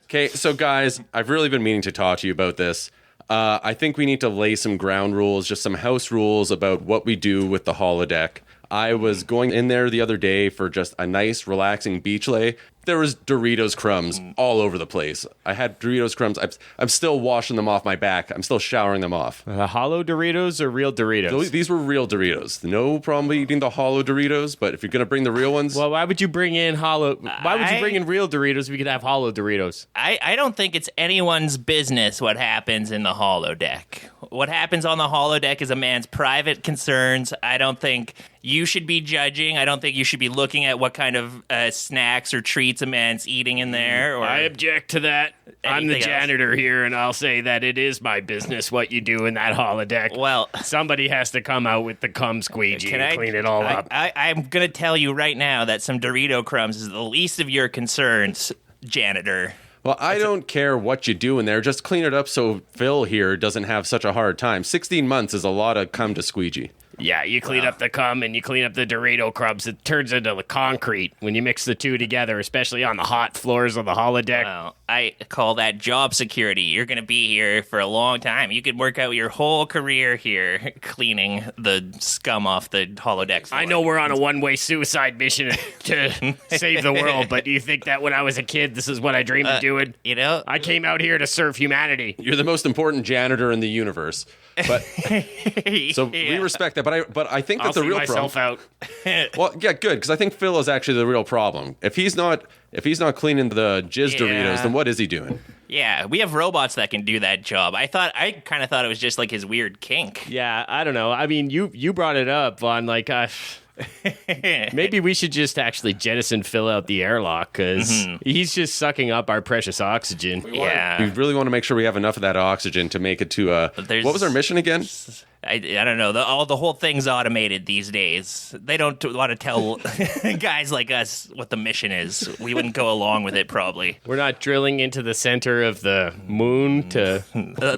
Okay, so guys, I've really been meaning to talk to you about this. I think we need to lay some ground rules, just some house rules about what we do with the holodeck. I was going in there the other day for just a nice, relaxing beach lay. There was Doritos crumbs all over the place. I had Doritos crumbs. I'm still washing them off my back. I'm still showering them off. Hollow Doritos or real Doritos? These were real Doritos. No problem eating the hollow Doritos, but if you're going to bring the real ones... Well, why would you bring in hollow... Why would you bring in real Doritos if we could have hollow Doritos? I don't think it's anyone's business what happens in the holodeck. What happens on the holodeck is a man's private concerns. I don't think you should be judging. I don't think you should be looking at what kind of snacks or treats a man's eating in there. Or I object to that. I'm the janitor here, and I'll say that it is my business what you do in that holodeck. Well, somebody has to come out with the cum squeegee and clean it all up. I'm going to tell you right now that some Dorito crumbs is the least of your concerns, janitor. Well, I don't care what you do in there. Just clean it up so Phil here doesn't have such a hard time. 16 months is a lot of cum to squeegee. Yeah, you clean up the cum and you clean up the Dorito crumbs. It turns into the concrete when you mix the two together, especially on the hot floors of the holodeck. Well, I call that job security. You're going to be here for a long time. You could work out your whole career here cleaning the scum off the holodeck floor. I know we're on a one-way suicide mission to save the world, but do you think that when I was a kid, this is what I dreamed of doing? You know? I came out here to serve humanity. You're the most important janitor in the universe. But so we respect that, but I think that the real problem. Out. Well, yeah, good, because I think Phil is actually the real problem. If he's not cleaning the jizz Doritos, then what is he doing? Yeah, we have robots that can do that job. I kind of thought it was just like his weird kink. Yeah, I don't know. I mean, you brought it up on like. Maybe we should just actually jettison Phil out the airlock because he's just sucking up our precious oxygen. Yeah. We really want to make sure we have enough of that oxygen to make it to what was our mission again? I don't know. The whole thing's automated these days. They don't want to tell guys like us what the mission is. We wouldn't go along with it, probably. We're not drilling into the center of the moon to...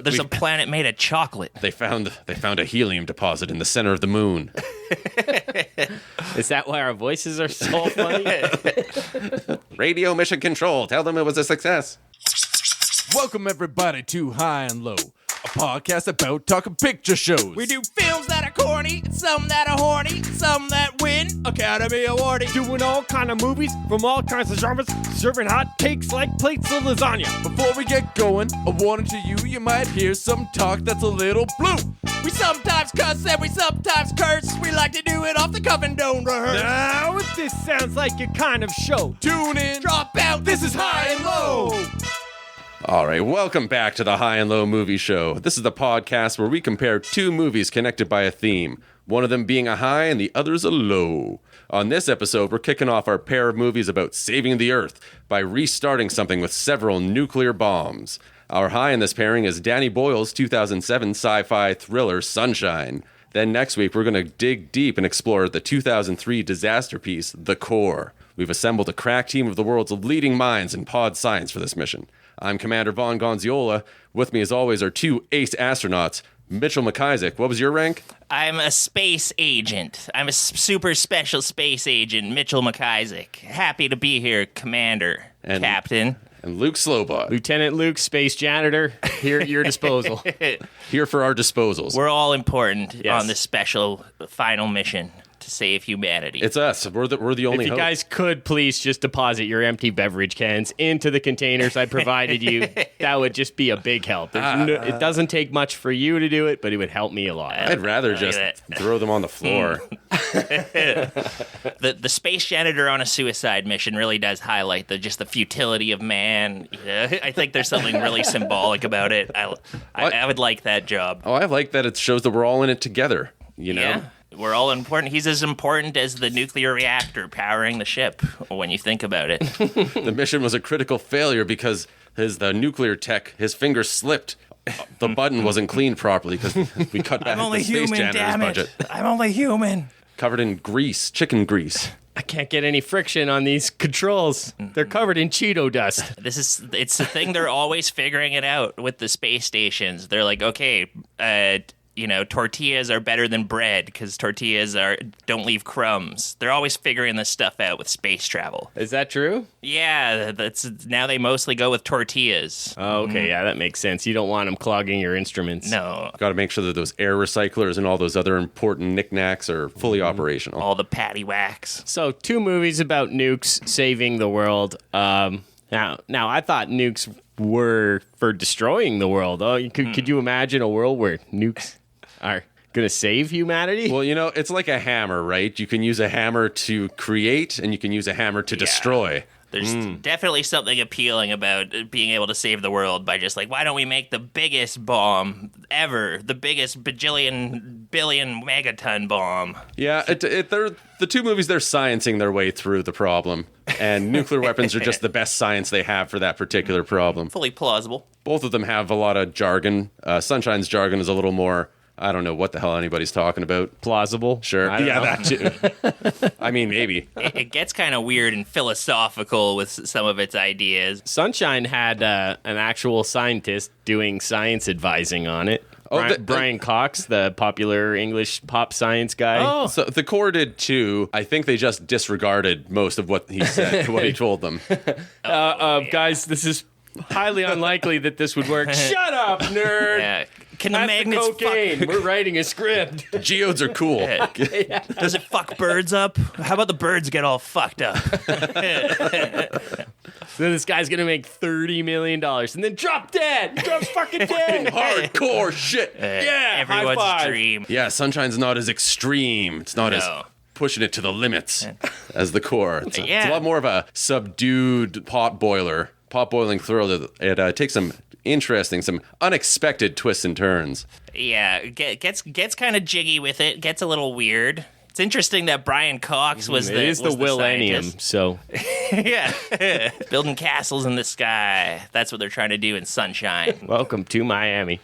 There's a planet made of chocolate. They found a helium deposit in the center of the moon. Is that why our voices are so funny? Radio Mission Control. Tell them it was a success. Welcome everybody to High and Low, a podcast about talking picture shows. We do films that are corny, and some that are horny, and some that win Academy Award. Doing all kind of movies from all kinds of genres, serving hot takes like plates of lasagna. Before we get going, a warning to you, you might hear some talk that's a little blue. We sometimes cuss and we sometimes curse. We like to do it off the cuff and don't rehearse. Now, if this sounds like your kind of show, tune in, drop out, this is High and Low. All right, welcome back to the High and Low Movie Show. This is the podcast where we compare two movies connected by a theme, one of them being a high and the other's a low. On this episode, we're kicking off our pair of movies about saving the Earth by restarting something with several nuclear bombs. Our high in this pairing is Danny Boyle's 2007 sci-fi thriller Sunshine. Then next week, we're going to dig deep and explore the 2003 disaster piece, The Core. We've assembled a crack team of the world's leading minds in pod science for this mission. I'm Commander Von Gonziola. With me, as always, are two ace astronauts. Mitchell McIsaac, what was your rank? I'm a space agent. I'm a super special space agent, Mitchell McIsaac. Happy to be here, Commander, Captain. And Luke Slowbot. Lieutenant Luke, space janitor, here at your disposal. Here for our disposals. We're all important on this special final mission to save humanity. It's us. We're the only If you hope. guys could please just deposit your empty beverage cans into the containers I provided you, that would just be a big help. It doesn't take much for you to do it, but it would help me a lot. I'd rather just throw them on the floor. The space janitor on a suicide mission really does highlight the futility of man. I think there's something really symbolic about it. I would like that job. Oh, I like that it shows that we're all in it together, you know? Yeah. We're all important. He's as important as the nuclear reactor powering the ship, when you think about it. The mission was a critical failure because the nuclear tech, his finger slipped. The button wasn't cleaned properly because we cut back the space janitor's budget. I'm only human. Covered in grease, chicken grease. I can't get any friction on these controls. They're covered in Cheeto dust. It's the thing they're always figuring it out with the space stations. They're like, okay, tortillas are better than bread because tortillas don't leave crumbs. They're always figuring this stuff out with space travel. Is that true? Yeah, now they mostly go with tortillas. Oh, okay, yeah, that makes sense. You don't want them clogging your instruments. No, Got to make sure that those air recyclers and all those other important knickknacks are fully operational. all the patty whacks. So, 2 movies about nukes saving the world. Now, I thought nukes were for destroying the world. Oh, could you imagine a world where nukes are going to save humanity? Well, it's like a hammer, right? You can use a hammer to create, and you can use a hammer to destroy. There's definitely something appealing about being able to save the world by just why don't we make the biggest bomb ever, the biggest bajillion billion megaton bomb? Yeah, the 2 movies, they're sciencing their way through the problem, and nuclear weapons are just the best science they have for that particular problem. Fully plausible. Both of them have a lot of jargon. Sunshine's jargon is a little more, I don't know what the hell anybody's talking about. Plausible? Sure. I don't know. That too. I mean, maybe. It gets kind of weird and philosophical with some of its ideas. Sunshine had an actual scientist doing science advising on it. Oh, Brian Cox, the popular English pop science guy. Oh. So the Corps did too. I think they just disregarded most of what he said, what he told them. Guys, this is highly unlikely that this would work. Shut up, nerd! Yeah. Can the That's magnets the cocaine. We're writing a script. Geodes are cool. Does it fuck birds up? How about the birds get all fucked up? So this guy's gonna make $30 million and then drop dead. He drops fucking dead. Hardcore shit. Yeah, Everyone's high five. dream. Yeah, Sunshine's not as extreme. It's not as No. pushing it to the limits as the Corps. It's Yeah. a lot more of a subdued pot boiling thriller. It takes some unexpected twists and turns. Yeah, gets kind of jiggy with it. Gets a little weird. It's interesting that Brian Cox was It is the Willennium, scientist. so Yeah, building castles in the sky. That's what they're trying to do in Sunshine. welcome to Miami.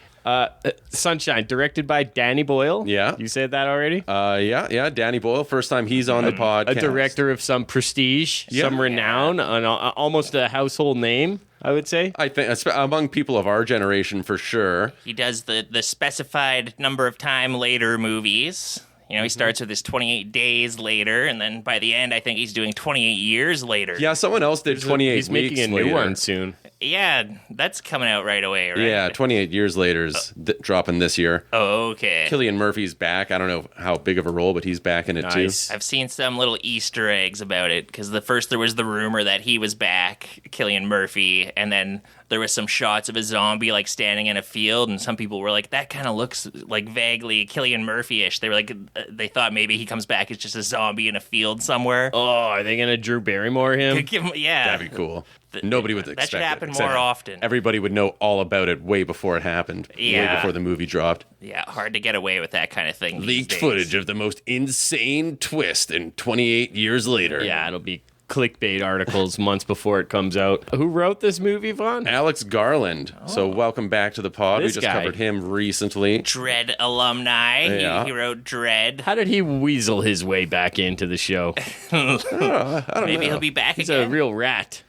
Sunshine, directed by Danny Boyle. Yeah. You said that already? Yeah. Danny Boyle, first time he's on the podcast. A director of some prestige, some renown, almost a household name, I would say. I think among people of our generation, for sure. He does the specified number of time later movies. He starts with his 28 days later, and then by the end, I think he's doing 28 years later. Yeah, someone else did 28 He's weeks making a later. new one soon. Yeah, that's coming out right away, right? Yeah, 28 years later is dropping this year. Oh, okay. Cilian Murphy's back. I don't know how big of a role, but he's back in it Nice. I've seen some little Easter eggs about it, because there was the rumor that he was back, Cilian Murphy, and then there was some shots of a zombie standing in a field, and some people were like, that kind of looks like vaguely Cilian Murphy-ish. They were like, they thought maybe he comes back as just a zombie in a field somewhere. Oh, are they going to Drew Barrymore him? Give him, yeah. That'd be cool. Nobody would expect That should happen it, except more often. Everybody would know all about it way before it happened. Way Yeah. before the movie dropped. Yeah, hard to get away with that kind of thing. these Leaked days. footage of the most insane twist in 28 years later. Yeah, it'll be clickbait articles months before it comes out. Who wrote this movie, Vaughn? Alex Garland. So welcome back to the pod. This We just guy. covered him recently. Dread alumni. Yeah. He wrote Dread. How did he weasel his way back into the show? Maybe he'll be back He's again. a real rat.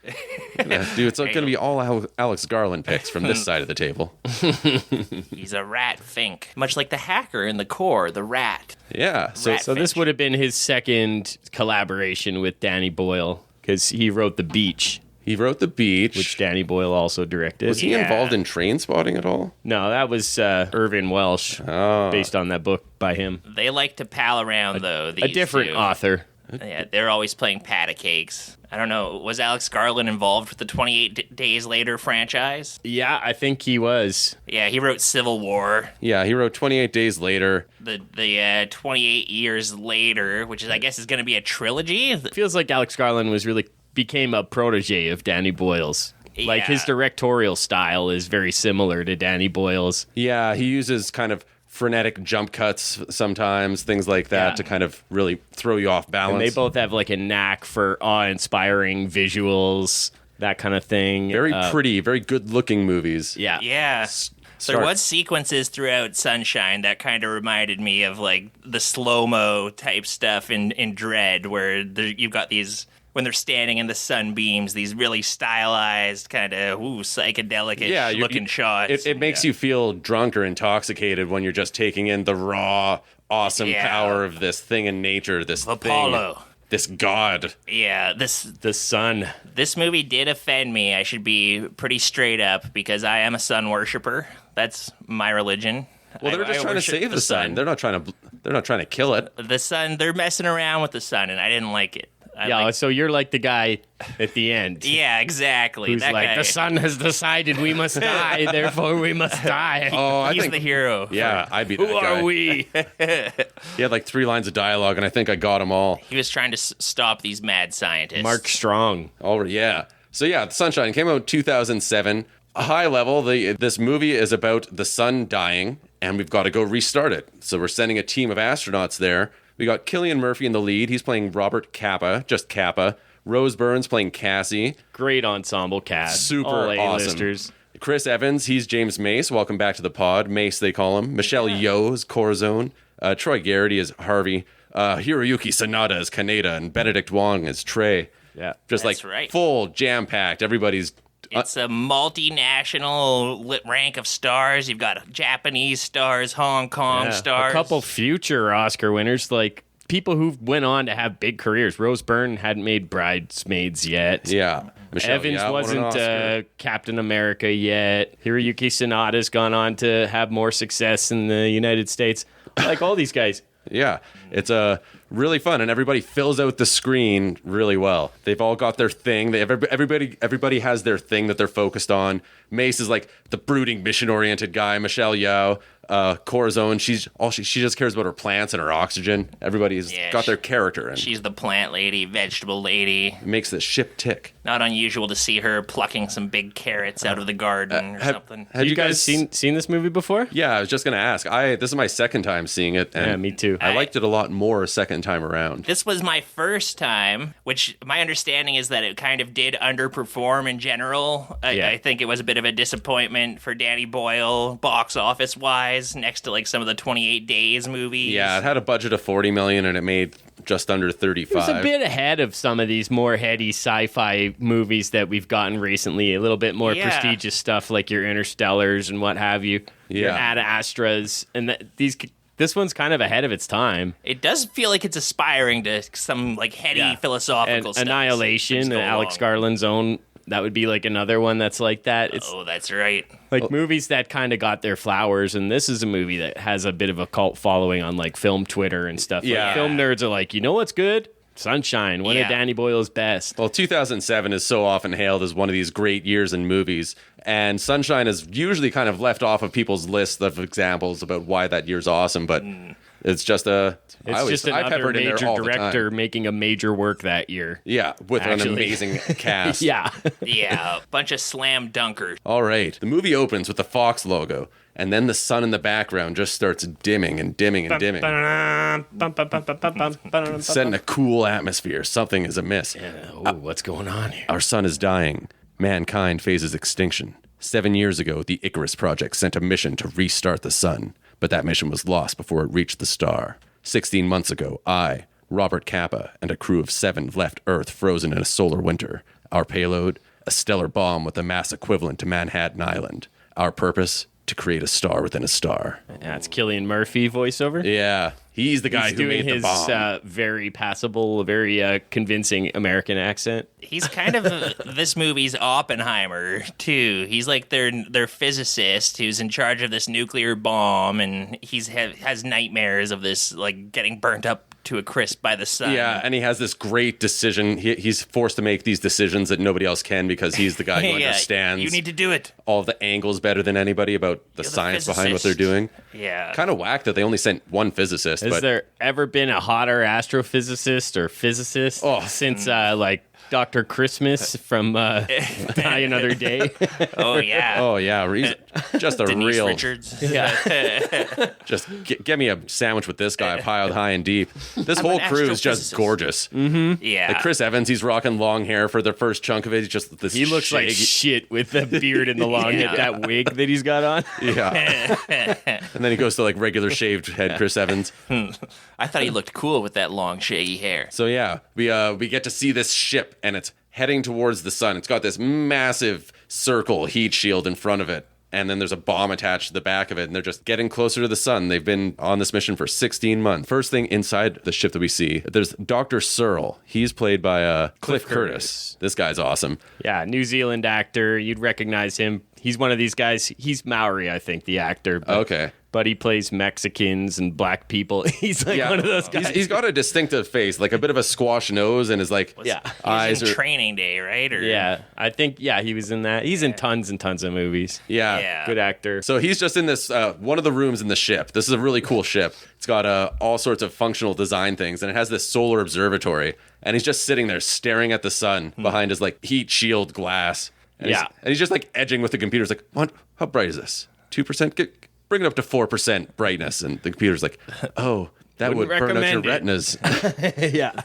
Yeah, dude, it's going to be all Alex Garland picks from this side of the table. He's a rat fink. Much like the hacker in the core, the rat. Yeah. So Rat So this would have been his second collaboration with Danny Boyle, because he wrote The Beach, he wrote The Beach. which Danny Boyle also directed. Was he Yeah. involved in Train Spotting at all? No, that was Irvin Welsh, based on that book by him. They like to pal around, though. A different two. author. Yeah, they're always playing pat of cakes. I don't know. Was Alex Garland involved with the 28 Days Later franchise? Yeah, I think he was. Yeah, he wrote Civil War. Yeah, he wrote 28 Days Later. The 28 years later, which is I guess is going to be a trilogy. It feels like Alex Garland became a protege of Danny Boyle's. Like, his Yeah. directorial style is very similar to Danny Boyle's. Yeah, he uses kind of frenetic jump cuts sometimes, things like that, Yeah. to kind of really throw you off balance. And they both have like a knack for awe-inspiring visuals, that kind of thing. Very pretty, very good-looking movies. Yeah. Yeah. There Start- was sequences throughout Sunshine that kind of reminded me of like the slow-mo type stuff in Dread, where you've got these when they're standing in the sunbeams, these really stylized, kind of psychedelic looking shots. It makes you feel drunk or intoxicated when you're just taking in the raw, awesome power of this thing in nature, this Apollo. thing, this god. Yeah, The sun. this movie did offend me. I should be pretty straight up because I am a sun worshiper. That's my religion. Well, they're just trying to worship save the sun. They're not trying to kill it. The sun, they're messing around with the sun, and I didn't like it. So you're like the guy at the end. Yeah, exactly. Who's that like, guy. the sun has decided we must die, therefore we must die. Oh, I He's think the hero. Yeah, I'd be that Who guy. are we? He had like 3 lines of dialogue, and I think I got them all. He was trying to stop these mad scientists. Mark Strong. Already, yeah. So yeah, Sunshine came out in 2007. A high level, this movie is about the sun dying, and we've got to go restart it. So we're sending a team of astronauts there. We got Cilian Murphy in the lead. He's playing Robert Capa, just Capa. Rose Byrne's playing Cassie. Great ensemble cast. Super All awesome. A-listers. Chris Evans, he's James Mace. Welcome back to the pod. Mace, they call him. Michelle Yeoh is Corazon. Troy Garrity is Harvey. Hiroyuki Sanada is Kaneda. And Benedict Wong is Trey. Yeah. Just That's like right. full jam-packed. Everybody's... It's a multinational rank of stars. You've got Japanese stars, Hong Kong stars. A couple future Oscar winners, like people who went on to have big careers. Rose Byrne hadn't made Bridesmaids yet. Yeah. Michelle Evans Yeoh won an wasn't Oscar. Captain America yet. Hiroyuki Sanada's gone on to have more success in the United States. Like all these guys. Yeah, it's really fun, and everybody fills out the screen really well. They've all got their thing. Everybody has their thing that they're focused on. Mace is like the brooding, mission-oriented guy. Michelle Yeoh, Corazon, she just cares about her plants and her oxygen. Everybody's got their character, and She's the plant lady, vegetable lady. it makes the ship tick. Not unusual to see her plucking some big carrots out of the garden or something. Have you guys seen this movie before? Yeah, I was just gonna ask. This is my second time seeing it, and Yeah, me too. I liked it a lot more second time around. This was my first time, which my understanding is that it kind of did underperform in general. I think it was a bit of a disappointment for Danny Boyle, box office wise, next to like some of the 28 Days movies. Yeah, it had a budget of $40 million, and it made just under 35. It was a bit ahead of some of these more heady sci-fi movies that we've gotten recently. A little bit more prestigious stuff like your Interstellars and what have you. Your Ad Astras. And this one's kind of ahead of its time. It does feel like it's aspiring to some like heady philosophical And stuff. Annihilation, Alex Garland's own. That would be like another one that's like that. It's That's right. like movies that kind of got their flowers, and this is a movie that has a bit of a cult following on like film Twitter and stuff. Yeah. Like, film nerds are like, you know what's good? Sunshine, one of Danny Boyle's best. Well, 2007 is so often hailed as one of these great years in movies, and Sunshine is usually kind of left off of people's lists of examples about why that year's awesome, but it's just I Another pepper it in there major all the time. director making a major work that year. Yeah, with an Actually. amazing cast. Yeah. Yeah, bunch of slam dunkers. All right. The movie opens with the Fox logo, and then the sun in the background just starts dimming and dimming and dimming, setting a cool atmosphere. Something is amiss. Oh, what's going on here? Our sun is dying. Mankind faces extinction. 7 years ago, the Icarus Project sent a mission to restart the sun, but that mission was lost before it reached the star. 16 months ago, I, Robert Capa, and a crew of 7 left Earth frozen in a solar winter. Our payload, a stellar bomb with a mass equivalent to Manhattan Island. Our purpose, to create a star within a star. That's Cilian Murphy voiceover. Yeah, he's the guy He's who doing made the his bomb. very passable, very convincing American accent. He's kind of this movie's Oppenheimer too. He's like their physicist who's in charge of this nuclear bomb, and has nightmares of this like getting burnt up to a crisp by the sun. Yeah, and he has this great decision. He's forced to make these decisions that nobody else can because he's the guy who understands You need to do it. all the angles better than anybody about the You're the science behind what they're physicist. doing. Yeah. Kind of whack that they only sent one physicist. Has but there ever been a hotter astrophysicist or physicist since like Dr. Christmas from Die Another Day. Oh yeah. Oh yeah, he's just a Denise real. Richards. Just get me a sandwich with this guy piled high and deep. This whole an crew is just astrophysicist. gorgeous. Yeah. Like Chris Evans, he's rocking long hair for the first chunk of it. He's just this. He looks like shit with the beard and the long head, that wig that he's got on. Yeah. And then he goes to like regular shaved head Chris Evans. I thought he looked cool with that long shaggy hair. So yeah, we get to see this ship and it's heading towards the sun. It's got this massive circle heat shield in front of it. And then there's a bomb attached to the back of it, and they're just getting closer to the sun. They've been on this mission for 16 months. First thing inside the ship that we see, there's Dr. Searle. He's played by Cliff Curtis. This guy's awesome. Yeah, New Zealand actor. You'd recognize him. He's one of these guys. He's Maori, I think, the actor. But, Okay. But he plays Mexicans and black people. He's like one of those guys. He's got a distinctive face, like a bit of a squash nose, and his like Yeah. eyes He was in are. Training Day, right? Or, Yeah, I think, he was in that. He's in tons and tons of movies. Yeah. Good actor. So he's just in this one of the rooms in the ship. This is a really cool ship. It's got all sorts of functional design things, and it has this solar observatory. And he's just sitting there staring at the sun behind his like heat shield glass. And Yeah. he's just like edging with the computer. He's like, "What? How bright is this? 2%? Bring it up to 4% brightness." And the computer's like, "Oh, that would Wouldn't burn out your recommend it." retinas."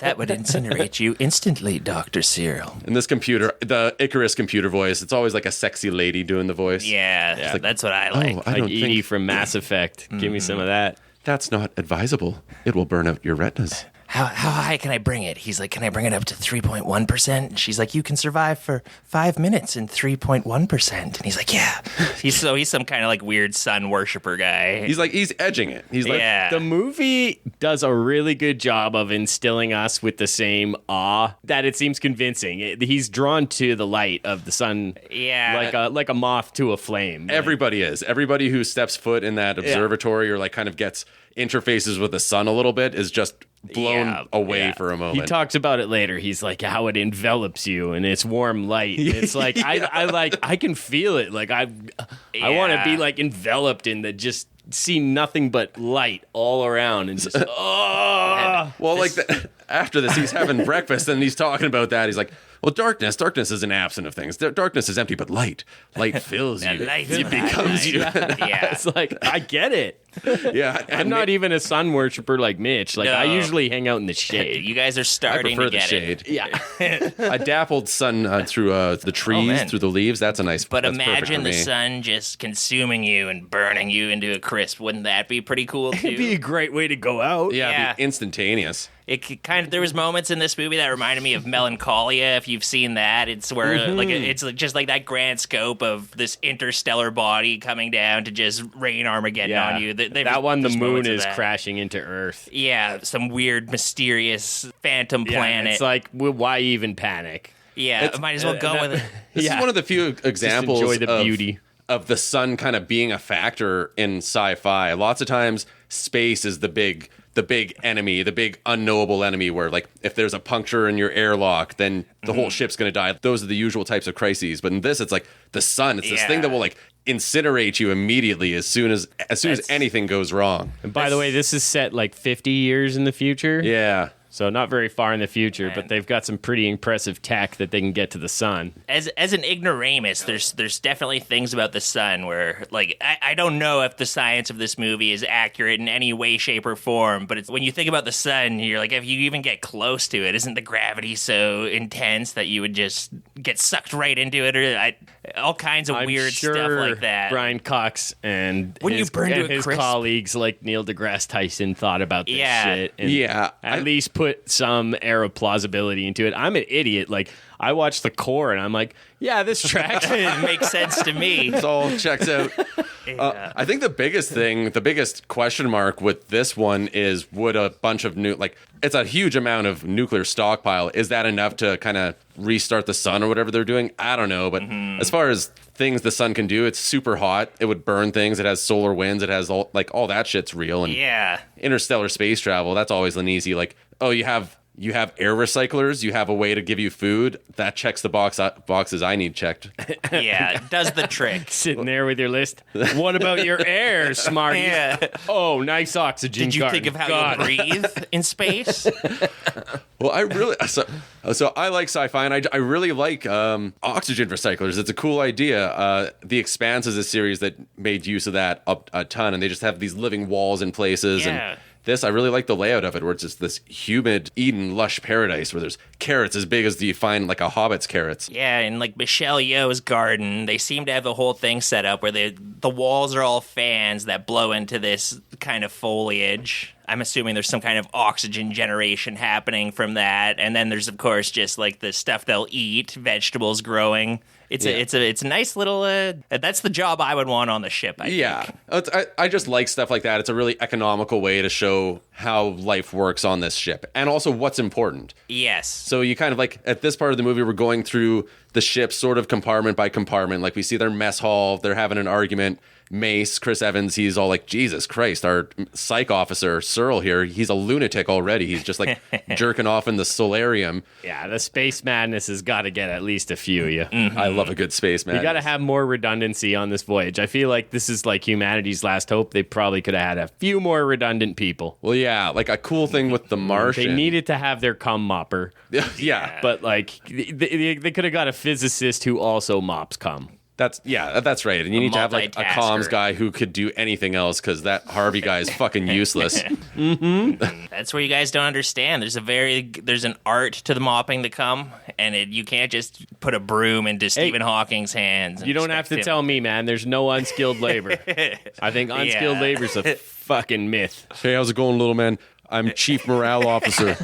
That would incinerate you instantly, Dr. Cyril. And this computer, the Icarus computer voice, it's always like a sexy lady doing the voice. Yeah, that's what I like. Oh, I Like don't Edie think from Mass Effect. Give me some of that. that's not advisable. It will burn out your retinas. How high can I bring it? He's like, can I bring it up to 3.1%? She's like, you can survive for 5 minutes in 3.1%. And he's like, yeah. He's some kind of like weird sun worshiper guy. He's edging it. He's like, yeah. The movie does a really good job of instilling us with the same awe that it seems convincing. He's drawn to the light of the sun, Yeah. like a moth to a flame. everybody is. Everybody who steps foot in that observatory or like kind of gets interfaces with the sun a little bit is just blown away for a moment. He talks about it later. He's like how it envelops you and its warm light. It's like I can feel it. Like I want to be like enveloped in the just see nothing but light all around and just Well, after this, he's having breakfast and he's talking about that. He's like, well, darkness isn't absent of things. Darkness is empty, but light fills you. Light It becomes you. Yeah. It's like I get it. Yeah. I'm not even a sun worshiper like Mitch. Like I No. usually hang out in the shade. You guys are I starting prefer to the get shade. it. Yeah. A dappled sun through the trees, man. through the leaves. That's a nice. But that's perfect imagine for the me. sun just consuming you and burning you into a crisp. Wouldn't that be pretty cool too? It'd be a great way to go out. Yeah, it'd Yeah. be instantaneous. There was moments in this movie that reminded me of Melancholia. If you've seen that, it's where it's like, just like that grand scope of this interstellar body coming down to just rain Armageddon on you. That one, the there's moon moments of is that. crashing into Earth. Yeah, some weird, mysterious phantom Yeah, planet. it's like, why even panic? Yeah, might as well go with it. This is one of the few examples enjoy the of, beauty. of the sun kind of being a factor in sci-fi. Lots of times, space is the big enemy, the big unknowable enemy. Where like if there's a puncture in your airlock, then the whole ship's gonna die. Those are the usual types of crises. But in this, it's like the sun. It's this thing that will like incinerate you immediately as soon as anything goes wrong. And by the way, this is set like 50 years in the future. Yeah. So not very far in the future, but they've got some pretty impressive tech that they can get to the sun. As an ignoramus, there's definitely things about the sun where like I don't know if the science of this movie is accurate in any way, shape, or form. But it's when you think about the sun, you're like, if you even get close to it, isn't the gravity so intense that you would just get sucked right into it, or all kinds of I'm weird sure stuff like that. Brian Cox and Wouldn't you burn to a his crisp? colleagues like Neil deGrasse Tyson thought about this Yeah. shit. And Yeah. at least put some air of plausibility into it. I'm an idiot. Like I watched The Core and I'm like, yeah, this tracks. It makes sense to me. It all checks out. I think the biggest question mark with this one is would a bunch of it's a huge amount of nuclear stockpile. Is that enough to kind of restart the sun or whatever they're doing? I don't know. But as far as things the sun can do, it's super hot. It would burn things. It has solar winds. It has all that shit's real. And Yeah. interstellar space travel, that's always an easy you have You have air recyclers. You have a way to give you food. That checks the boxes I need checked. Yeah, it does the trick. Sitting there with your list. What about your air, smarty? Yeah. Oh, nice oxygen. Did you think of how you breathe in space? Well, I really so I like sci-fi, and I really like oxygen recyclers. It's a cool idea. The Expanse is a series that made use of that a ton, and they just have these living walls in places. Yeah. And this, I really like the layout of it, where it's just this humid Eden lush paradise where there's carrots as big as you find like a hobbit's carrots. Yeah, and like Michelle Yeoh's garden, they seem to have the whole thing set up where the walls are all fans that blow into this kind of foliage. I'm assuming there's some kind of oxygen generation happening from that, and then there's of course just like the stuff they'll eat, vegetables growing. It's a nice little. That's the job I would want on the ship. I think. I just like stuff like that. It's a really economical way to show how life works on this ship, and also what's important. Yes. So you kind of like at this part of the movie, we're going through the ship sort of compartment by compartment. Like we see their mess hall, they're having an argument. Mace, Chris Evans, he's all like, Jesus Christ, our psych officer, Searle here, he's a lunatic already. He's just like jerking off in the solarium. Yeah, the space madness has got to get at least a few of you. I love a good space madness. You got to have more redundancy on this voyage. I feel like this is like humanity's last hope. They probably could have had a few more redundant people. Well, yeah, like a cool thing with the Martian. They needed to have their cum mopper. Yeah. But like they could have got a physicist who also mops cum. That's right. And you need to have like a comms multitasker. guy who could do anything else because that Harvey guy is fucking useless. That's where you guys don't understand. There's an art to the mopping the cum, and you can't just put a broom into Stephen Hawking's hands. And You don't have to tell me, man. There's no unskilled labor. I think unskilled labor is a fucking myth. Hey, how's it going, little man? I'm Chief Morale Officer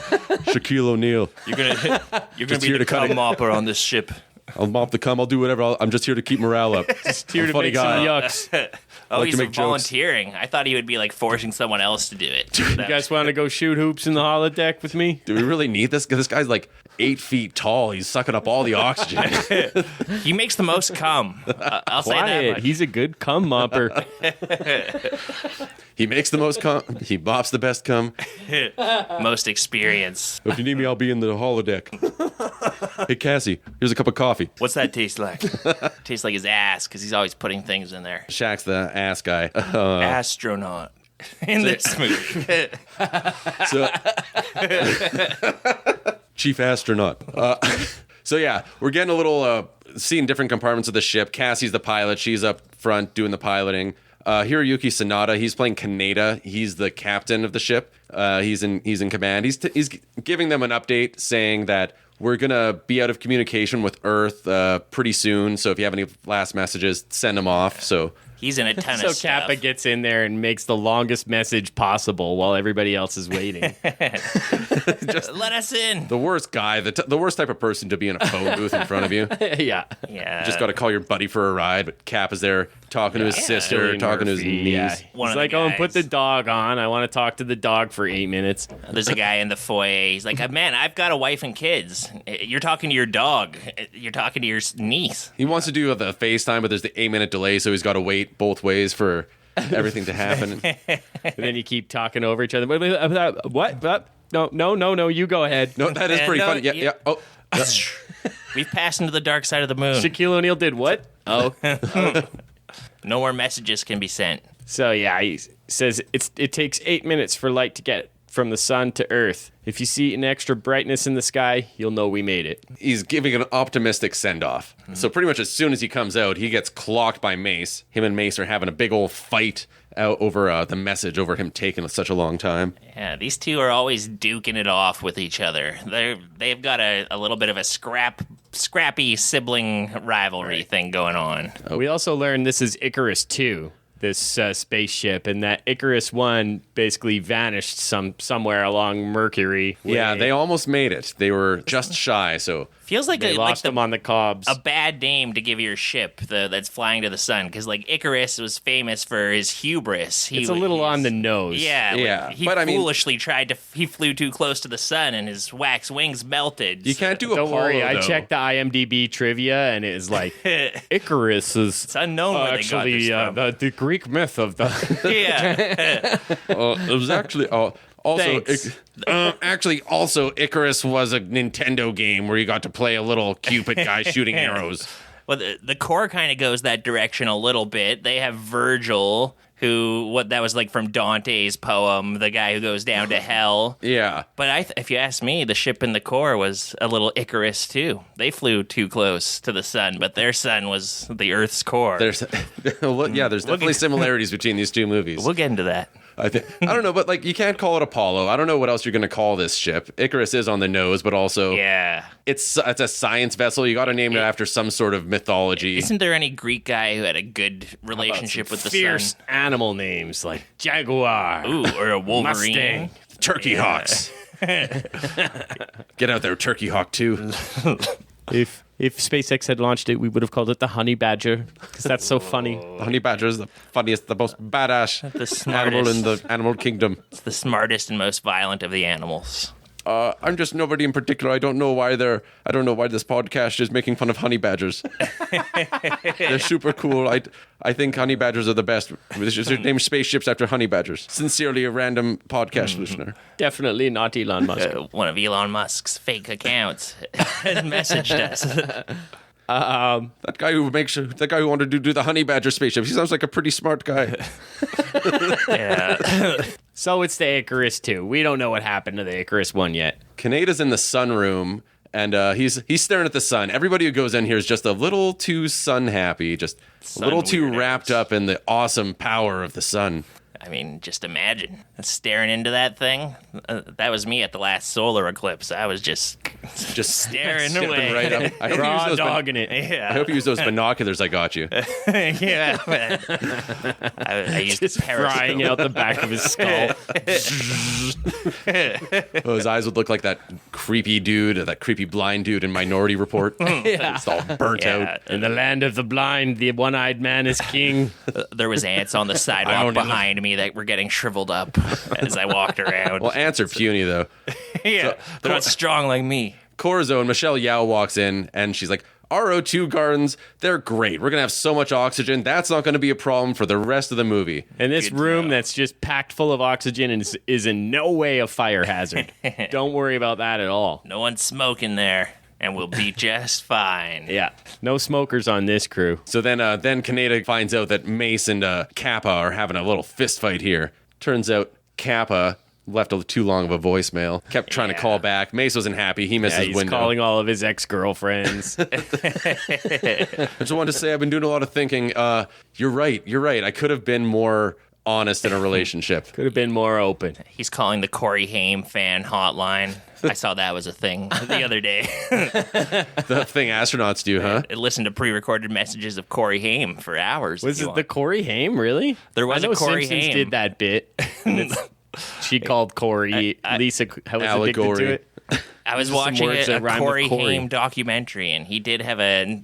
Shaquille O'Neal. You're gonna Just be here the to cut cum it. mopper on this ship. I'll mop the cum. I'll do whatever. I'm just here to keep morale up. Just here to funny make guy. some yucks. Oh, like he's to make jokes. volunteering. I thought he would be like forcing someone else to do it. You guys want to go shoot hoops in the holodeck with me? Do we really need this? Because this guy's like 8 feet tall. He's sucking up all the oxygen. He makes the most cum. I'll say that Quiet. much. He's a good cum mopper. He makes the most cum. He mops the best cum. Most experience. If you need me, I'll be in the holodeck. Hey, Cassie, here's a cup of coffee. What's that taste like? Tastes like his ass because he's always putting things in there. Shaq's the ass guy. Astronaut. In this movie. So, Chief Astronaut. So yeah, we're getting a little seeing different compartments of the ship. Cassie's the pilot. She's up front doing the piloting. Hiroyuki Sanada, he's playing Kaneda. He's the captain of the ship. He's in command. He's giving them an update saying that we're gonna be out of communication with Earth pretty soon. So if you have any last messages, send them off. So He's in a ton So of stuff. Kappa gets in there and makes the longest message possible while everybody else is waiting. Let us in. the worst guy, the worst type of person to be in a phone booth in front of you. Yeah. Yeah. Just got to call your buddy for a ride, but Cap is there talking to his sister, Cilian talking to his Murphy, niece. yeah. One He's of the like, oh, and put guys. the dog on. I want to talk to the dog for 8 minutes. There's a guy in the foyer. He's like, man, I've got a wife and kids. You're talking to your dog. You're talking to your niece. He wants to do the FaceTime, but there's the 8-minute delay, so he's got to wait both ways for everything to happen. And then you keep talking over each other. What? No, you go ahead. No, that is pretty No, funny. Yeah, you- yeah. Oh, We've passed into the dark side of the moon. Shaquille O'Neal did what? Oh. No more messages can be sent. So yeah, he says it takes 8 minutes for light to get from the sun to Earth. If you see an extra brightness in the sky, you'll know we made it. he's giving an optimistic send-off. So pretty much as soon as he comes out, he gets clocked by Mace. Him and Mace are having a big old fight out over the message, over him taking such a long time. Yeah, these two are always duking it off with each other. They've got a little bit of a scrappy sibling rivalry thing going on. We also learned this is Icarus 2, this spaceship, and that Icarus 1 basically vanished somewhere along Mercury. Yeah, they almost made it. They were just shy, so... Feels like They lost them on the cobs. a bad name to give your ship that's flying to the sun, because like Icarus was famous for his hubris. It's a little on the nose. Yeah, like, Yeah, he but I mean- foolishly he flew too close to the sun and his wax wings melted. You can't do Don't Apollo, worry, I though. checked the IMDb trivia, and it is like Icarus is It's unknown where actually they got this from. the Greek myth of the. Yeah, It was actually Also, Thanks. also, Icarus was a Nintendo game where you got to play a little Cupid guy shooting arrows. Well, the core kind of goes that direction a little bit. They have Virgil, that was like from Dante's poem, the guy who goes down to hell. Yeah. But if you ask me, the ship in the core was a little Icarus too. They flew too close to the sun, but their sun was the Earth's core. There's definitely similarities between these two movies. We'll get into that. I don't know, but like you can't call it Apollo. I don't know what else you're going to call this ship. Icarus is on the nose, but also it's a science vessel. You got to name it after some sort of mythology. Isn't there any Greek guy who had a good relationship with the Fierce sun? animal names like Jaguar. Ooh, or a Wolverine. Mustang. Turkey Hawks. Get out there, Turkey Hawk 2. If SpaceX had launched it, we would have called it the Honey Badger because that's so funny. The honey badger is the funniest, the most badass The animal in smartest. the animal kingdom. It's the smartest and most violent of the animals. I'm just nobody in particular. I don't know why this podcast is making fun of honey badgers. They're super cool. I think honey badgers are the best. They should name spaceships after honey badgers. Sincerely, a random podcast listener. Definitely not Elon Musk. One of Elon Musk's fake accounts has messaged us. That guy who wanted to do the honey badger spaceship. He sounds like a pretty smart guy. Yeah. So it's the Icarus 2. We don't know what happened to the Icarus 1 yet. Kaneda's in the sunroom, and he's staring at the sun. Everybody who goes in here is just a little too sun happy, just a little too weirdos. wrapped up in the awesome power of the sun. I mean, just imagine staring into that thing. That was me at the last solar eclipse. I was just staring stepping away. right up. I hope you Raw use those dogging it. I hope you use those binoculars I got you. Yeah. I used Just periscope. frying out the back of his skull. Oh, his eyes would look like that creepy blind dude in Minority Report. It's all burnt out. Yeah. In the land of the blind, the one-eyed man is king. There was ants on the sidewalk behind me that were getting shriveled up as I walked around. Well, ants are puny, though. Yeah, they're not strong like me. Corazon, Michelle Yeoh walks in, and she's like, RO2 gardens, they're great. We're going to have so much oxygen. That's not going to be a problem for the rest of the movie. And this room that's just packed full of oxygen is in no way a fire hazard. Don't worry about that at all. No one's smoking there, and we'll be just fine. Yeah, no smokers on this crew. So then Kaneda finds out that Mace and Kappa are having a little fist fight here. Turns out Kappa left too long of a voicemail. Kept trying to call back. Mace wasn't happy. He missed Yeah, his he's window. calling all of his ex-girlfriends. I just wanted to say I've been doing a lot of thinking. You're right. I could have been more honest in a relationship. Could have been more open. He's calling the Corey Haim fan hotline. I saw that was a thing the other day. The thing astronauts do, huh? I listened to pre-recorded messages of Corey Haim for hours. Was if you it the want. Corey Haim, really? There was I know a Corey Simpsons Haim. did that bit. She called Corey Lisa. How was addicted to Allegory. it? I was Just some watching words a that rhyme with Corey Corey. Haim documentary, and he did have a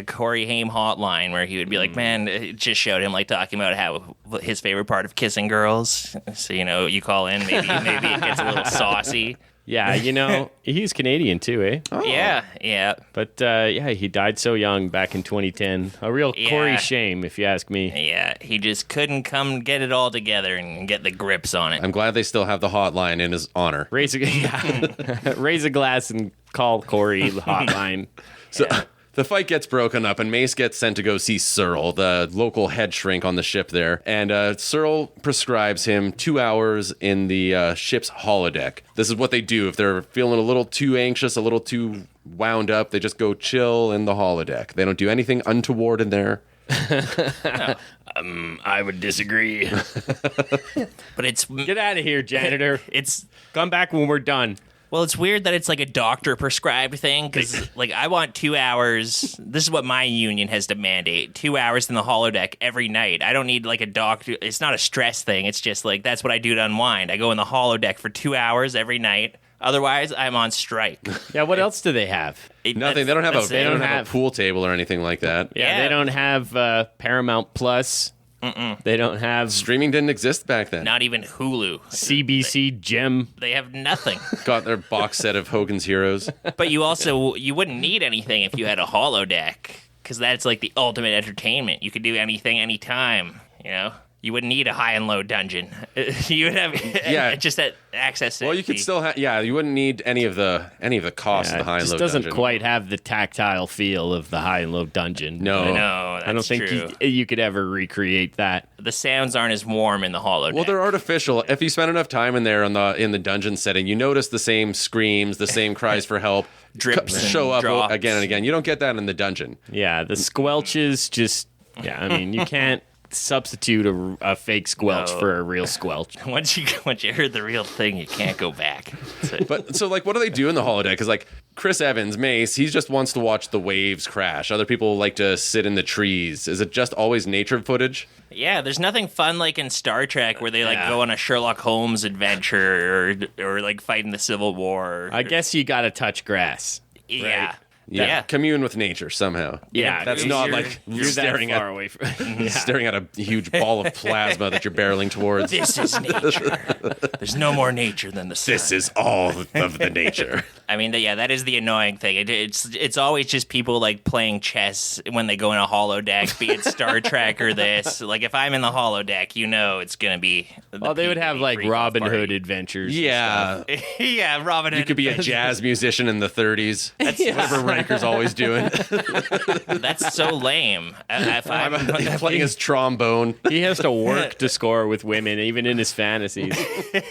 Corey Haim hotline where he would be like, "Man," it just showed him like talking about how his favorite part of kissing girls. So you call in, maybe it gets a little saucy. Yeah, he's Canadian too, eh? Oh. Yeah. But he died so young back in 2010. A real Yeah. Corey shame, if you ask me. Yeah, he just couldn't come get it all together and get the grips on it. I'm glad they still have the hotline in his honor. Raise a glass and call Corey the hotline. So the fight gets broken up, and Mace gets sent to go see Searle, the local head shrink on the ship there. And Searle prescribes him 2 hours in the ship's holodeck. This is what they do. If they're feeling a little too anxious, a little too wound up, they just go chill in the holodeck. They don't do anything untoward in there. I would disagree. But it's Get out of here, janitor. it's Come back when we're done. well, it's weird that it's like a doctor prescribed thing because like I want 2 hours. This is what my union has to mandate: 2 hours in the holodeck every night. I don't need like a doctor. It's not a stress thing. It's just like that's what I do to unwind. I go in the holodeck for 2 hours every night. Otherwise, I'm on strike. Yeah, what else do they have? Nothing. They don't have That's they it. don't have have- a pool table or anything like that. Yeah, Yeah. they don't have Paramount Plus. They don't have Streaming didn't exist back then. Not even Hulu. CBC Gem. They have nothing. Got their box set of Hogan's Heroes. But you wouldn't need anything if you had a holodeck because that's like the ultimate entertainment. You could do anything, anytime. You wouldn't need a high and low dungeon. You would have just that access. Well, you could still have. Yeah, you wouldn't need any of the costs of the high and low It just doesn't dungeon. quite have the tactile feel of the high and low dungeon. No. No, that's I don't think true. you could ever recreate that. The sounds aren't as warm in the holodeck. Well, they're artificial. If you spend enough time in there in the dungeon setting, you notice the same screams, the same cries for help, Drips and show up drops. again and again. You don't get that in the dungeon. Yeah, the squelches just. Yeah, I mean, you can't substitute a fake squelch No. for a real squelch. Once you heard the real thing, you can't go back. But so like, what do they do in the holodeck? Because like Chris Evans, Mace, he just wants to watch the waves crash. Other people like to sit in the trees. Is it just always nature footage? Yeah, there's nothing fun like in Star Trek where they like go on a Sherlock Holmes adventure or like fight in the Civil War. I guess you got to touch grass. Yeah. right. Yeah. Commune with nature somehow. Yeah, That's not like you're staring that far at away from. staring at a huge ball of plasma that you're barreling towards. This is nature. There's no more nature than the sun. This is all of the nature. I mean, yeah, that is the annoying thing. It's always just people like playing chess when they go in a holodeck, be it Star Trek or this. Like if I'm in the holodeck, you know it's gonna be. Well, they would have like Robin Hood adventures. and Yeah. Yeah, Robin Hood. You could be a jazz musician in the 30s. That's whatever Riker's always doing. That's so lame. If I'm, He's playing his trombone. He has to work to score with women, even in his fantasies.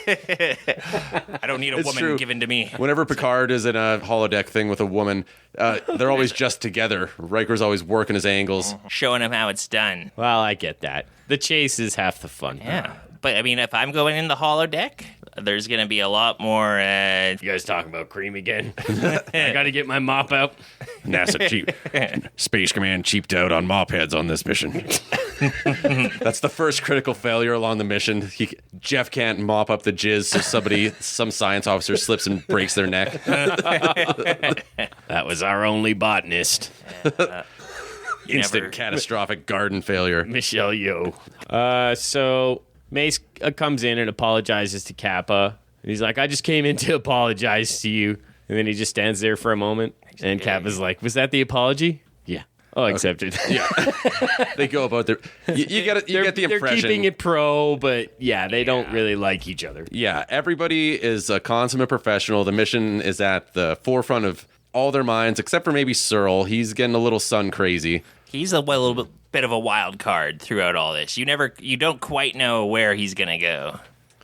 I don't need a It's woman true. given to me. Whenever Picard is in a holodeck thing with a woman, they're always just together. Riker's always working his angles. Showing him how it's done. Well, I get that. The chase is half the fun. Yeah. But I mean, if I'm going in the holodeck, there's going to be a lot more. You guys talking about cream again? I got to get my mop out. NASA Space Command cheaped out on mop heads on this mission. That's the first critical failure along the mission. Jeff can't mop up the jizz, so some science officer slips and breaks their neck. That was our only botanist, Instant catastrophic garden failure. Michelle Yeoh. So Mace comes in and apologizes to Kappa. And he's like, I just came in to apologize to you. And then he just stands there for a moment. And Kappa's like, was that the apology? Yeah. Oh, accepted. Yeah, they go about their. You get the impression They're keeping it pro, but yeah, they don't really like each other. Yeah, everybody is a consummate professional. The mission is at the forefront of all their minds, except for maybe Searle. He's getting a little sun crazy. He's a little bit of a wild card throughout all this. You don't quite know where he's going to go.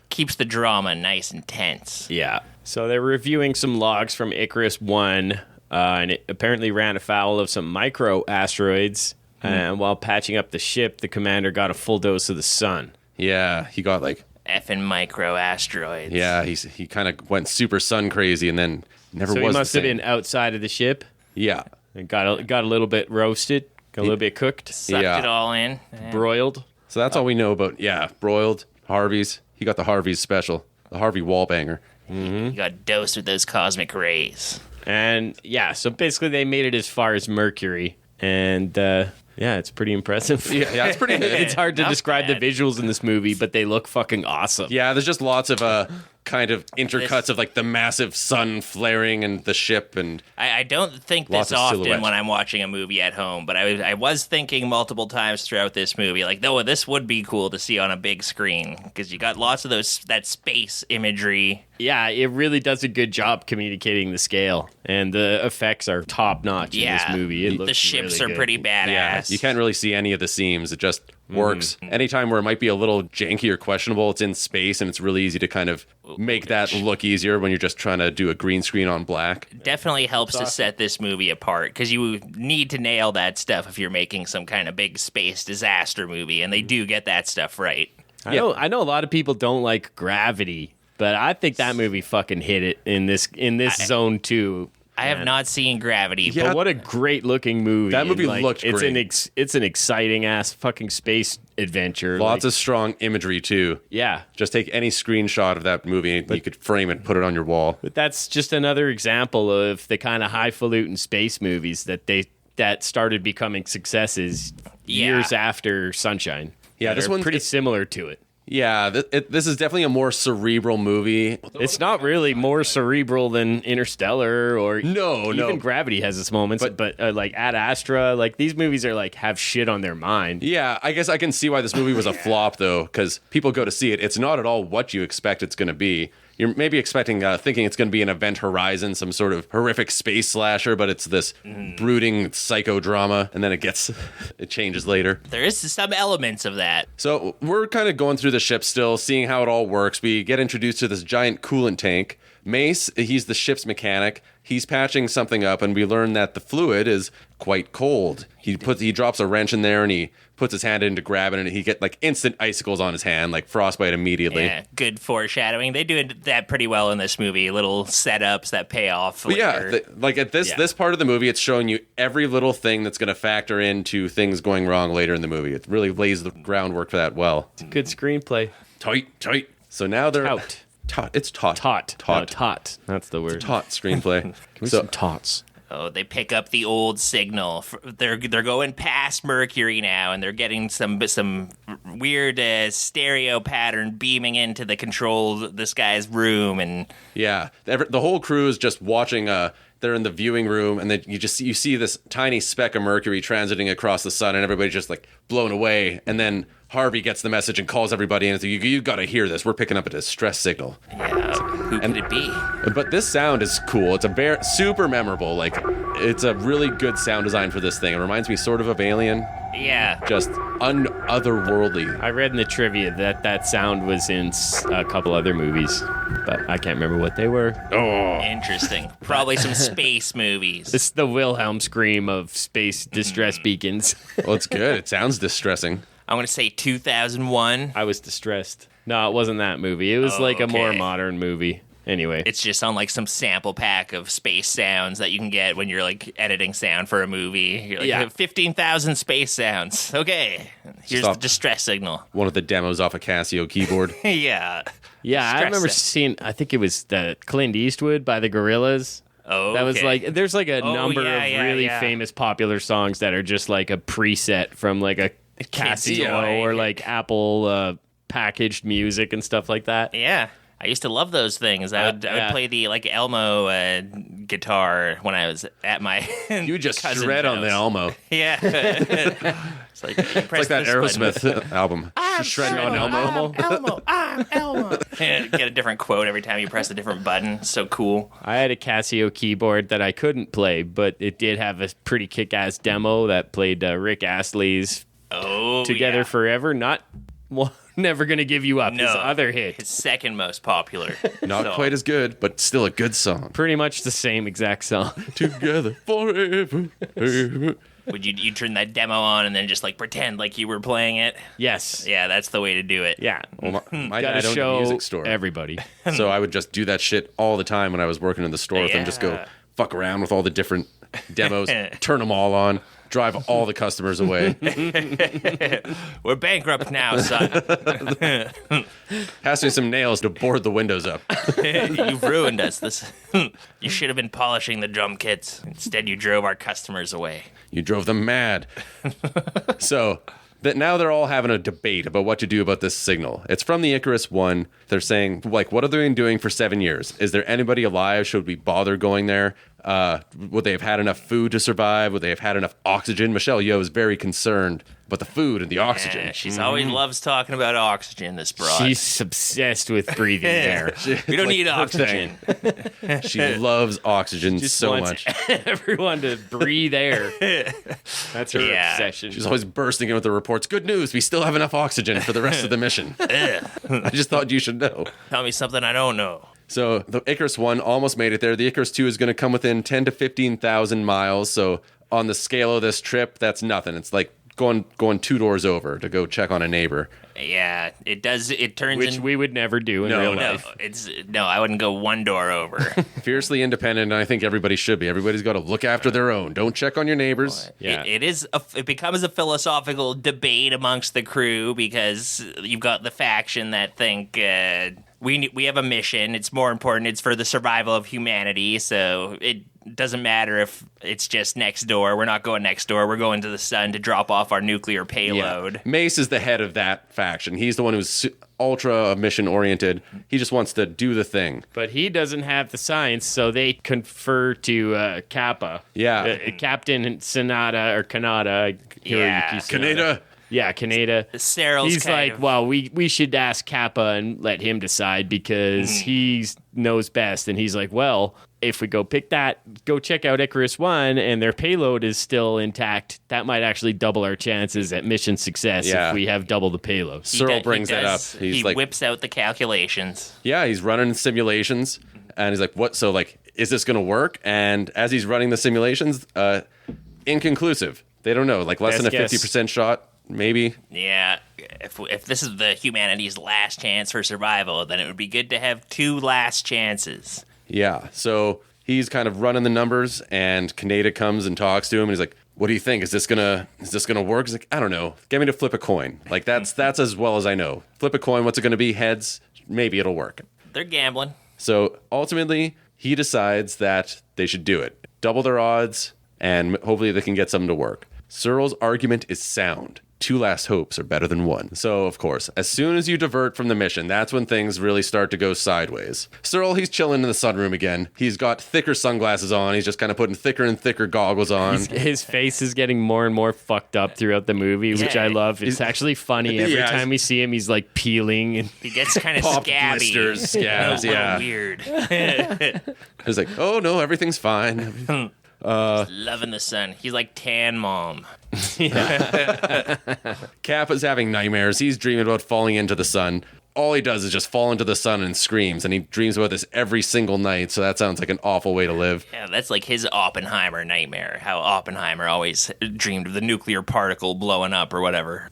Keeps the drama nice and tense. Yeah. So they're reviewing some logs from Icarus 1, and it apparently ran afoul of some micro asteroids. And while patching up the ship, the commander got a full dose of the sun. Yeah, he got like. Effing micro asteroids. Yeah, he kind of went super sun crazy and then never So was. he must the have same. been outside of the ship Yeah, and got a little bit roasted, got a little bit cooked, Sucked Yeah. it all in. broiled. so that's all we know about. Yeah, broiled Harvey's. He got the Harvey's special, the Harvey Wallbanger. You got dosed with those cosmic rays. And yeah, so basically they made it as far as Mercury. And yeah, it's pretty impressive. Yeah, it's pretty. It's hard to Not describe bad. the visuals in this movie, but they look fucking awesome. Yeah, there's just lots of kind of intercuts of like the massive sun flaring and the ship and I don't think Lots this of often silhouette. when I'm watching a movie at home, but I was thinking multiple times throughout this movie, like, no, this would be cool to see on a big screen because you got lots of that space imagery. Yeah, it really does a good job communicating the scale, and the effects are top notch in this movie. It looks the ships really are good. pretty badass. yeah, you can't really see any of the seams. It just works. Anytime where it might be a little janky or questionable, it's in space and it's really easy to kind of make that look easier when you're just trying to do a green screen on black. Definitely helps to set this movie apart because you need to nail that stuff if you're making some kind of big space disaster movie, and they do get that stuff right. I know a lot of people don't like Gravity, but I think that movie fucking hit it in this zone too. I have not seen Gravity. Yeah. But what a great looking movie! That movie And, looked it's great. It's an exciting ass fucking space adventure. Lots of strong imagery too. yeah. Just take any screenshot of that movie and you could frame it, put it on your wall. But that's just another example of the kind of highfalutin space movies that started becoming successes years after Sunshine. Yeah, that this are one's pretty similar to it. Yeah, this is definitely a more cerebral movie. It's not really more cerebral than Interstellar or No. even Gravity has its moments, but like Ad Astra, like these movies are like have shit on their mind. Yeah, I guess I can see why this movie was a flop, though, because people go to see it. It's not at all what you expect it's going to be. You're maybe expecting, thinking it's going to be an Event Horizon, some sort of horrific space slasher, but it's this brooding psychodrama, and then it changes later. There is some elements of that. So we're kind of going through the ship still, seeing how it all works. We get introduced to this giant coolant tank. Mace, he's the ship's mechanic. He's patching something up, and we learn that the fluid is quite cold. He drops a wrench in there, and he puts his hand in to grab it, and he get like instant icicles on his hand, like frostbite immediately. Yeah, good foreshadowing. They do that pretty well in this movie. Little setups that pay off later. Yeah, like at this part of the movie, it's showing you every little thing that's going to factor into things going wrong later in the movie. It really lays the groundwork for that well. It's a good screenplay. Tight. So now they're Tout. It's taut. No, taut. That's the word. Taut screenplay. Give me some tots. Oh, they pick up the old signal. They're going past Mercury now, and they're getting some weird stereo pattern beaming into this guy's room, and Yeah, the whole crew is just watching. They're in the viewing room, and then you see this tiny speck of Mercury transiting across the sun, and everybody's just like blown away. And then Harvey gets the message and calls everybody, and it's like, you got to hear this. We're picking up a distress signal. yeah, who could it be? But this sound is cool. It's a super memorable. Like, it's a really good sound design for this thing. It reminds me sort of Alien. Yeah. Just otherworldly. I read in the trivia that sound was in a couple other movies, but I can't remember what they were. Oh, Interesting. Probably some space movies. It's the Wilhelm scream of space distress beacons. well, it's good. It sounds distressing. I'm going to say 2001. I was distressed. No, it wasn't that movie. It was like a more okay. modern movie. Anyway. It's just on like some sample pack of space sounds that you can get when you're like editing sound for a movie. You're like, 15,000 space sounds. Okay, here's the distress signal. One of the demos off a Casio keyboard. Yeah. Yeah, I Stress remember it. seeing, I think it was the Clint Eastwood by the Gorillas. Oh, That was okay. like, there's like a number yeah, of yeah, really yeah. famous popular songs that are just like a preset from like a Casio toy. or like Apple packaged music and stuff like that. Yeah. I used to love those things. I would play the like Elmo guitar when I was at my You just cousin's shred on the house. Elmo. Yeah. It's like That Aerosmith album. Shredding on Elmo. I'm Elmo. Get a different quote every time you press a different button. So cool. I had a Casio keyboard that I couldn't play, but it did have a pretty kick-ass demo that played Rick Astley's Oh, Together yeah. Forever. Never Gonna Give You Up, his No. other hit. His second most popular. Not So, quite as good, but still a good song. Pretty much the same exact song. Together forever. Would you turn that demo on and then just like pretend like you were playing it? Yes. Yeah, that's the way to do it. Yeah. Well, my Gotta dad owned a show music store. everybody. So I would just do that shit all the time when I was working in the store with them. Just go Yeah. fuck around with all the different demos, turn them all on, drive all the customers away. We're bankrupt now, son. Pass me some nails to board the windows up. You've ruined us. You should have been polishing the drum kits. Instead, you drove our customers away. You drove them mad. So that now they're all having a debate about what to do about this signal. It's from the Icarus One. They're saying, like, what have they been doing for 7 years? Is there anybody alive? Should we bother going there? Would they have had enough food to survive? Would they have had enough oxygen? Michelle Yeoh is very concerned about the food and the oxygen. Yeah, she's always loves talking about oxygen, this broad. She's obsessed with breathing air. We don't need oxygen. She loves oxygen so wants much. everyone to breathe air. That's her Yeah. obsession. She's always bursting in with the reports. Good news, we still have enough oxygen for the rest of the mission. I just thought you should know. Tell me something I don't know. So the Icarus 1 almost made it there. The Icarus 2 is going to come within 10 to 15,000 miles. So on the scale of this trip, that's nothing. It's like going 2 doors over to go check on a neighbor. Yeah, it does. It turns Which we would never do in real no, life. no. I wouldn't go 1 door over. Fiercely independent, and I think everybody should be. Everybody's got to look after their own. Don't check on your neighbors. Yeah. It becomes a philosophical debate amongst the crew because you've got the faction that think we have a mission. It's more important. It's for the survival of humanity. So it doesn't matter if it's just next door. We're not going next door. We're going to the sun to drop off our nuclear payload. Yeah. Mace is the head of that faction. He's the one who's ultra mission oriented. He just wants to do the thing. But he doesn't have the science, so they confer to Kappa. Yeah. Captain Sanada or Kanada. Yeah. Hiroyuki Sanada. Kaneda. Yeah, Kaneda. Cyril's He's kind like, of- well, we should ask Kappa and let him decide because he knows best. And he's like, well, if we go check out Icarus 1 and their payload is still intact, that might actually double our chances at mission success if we have double the payload. Cyril brings that up. He whips out the calculations. Yeah, he's running simulations, and he's like, what? So, like, is this going to work? And as he's running the simulations, inconclusive. They don't know. Like, less than a 50% shot. Maybe. Yeah, if this is the humanity's last chance for survival, then it would be good to have 2 last chances. Yeah, so he's kind of running the numbers, and Kaneda comes and talks to him, and he's like, "What do you think? Is this gonna work?" He's like, "I don't know. Get me to flip a coin. Like that's as well as I know. Flip a coin. What's it gonna be? Heads. Maybe it'll work." They're gambling. So ultimately, he decides that they should do it, double their odds, and hopefully they can get something to work. Cyril's argument is sound. 2 last hopes are better than 1. So, of course, as soon as you divert from the mission, that's when things really start to go sideways. Cyril, he's chilling in the sunroom again. He's got thicker sunglasses on. He's just kind of putting thicker and thicker goggles on. His face is getting more and more fucked up throughout the movie, which I love. It's actually funny. Every time we see him, he's like peeling. And He gets kind of Popped scabby. blisters, scabs, A little yeah. weird. He's like, oh, no, everything's fine. Loving the sun. He's like tan mom. Kappa's having nightmares. He's dreaming about falling into the sun. All he does is just fall into the sun and screams, and he dreams about this every single night, so that sounds like an awful way to live. Yeah, that's like his Oppenheimer nightmare. How Oppenheimer always dreamed of the nuclear particle blowing up or whatever.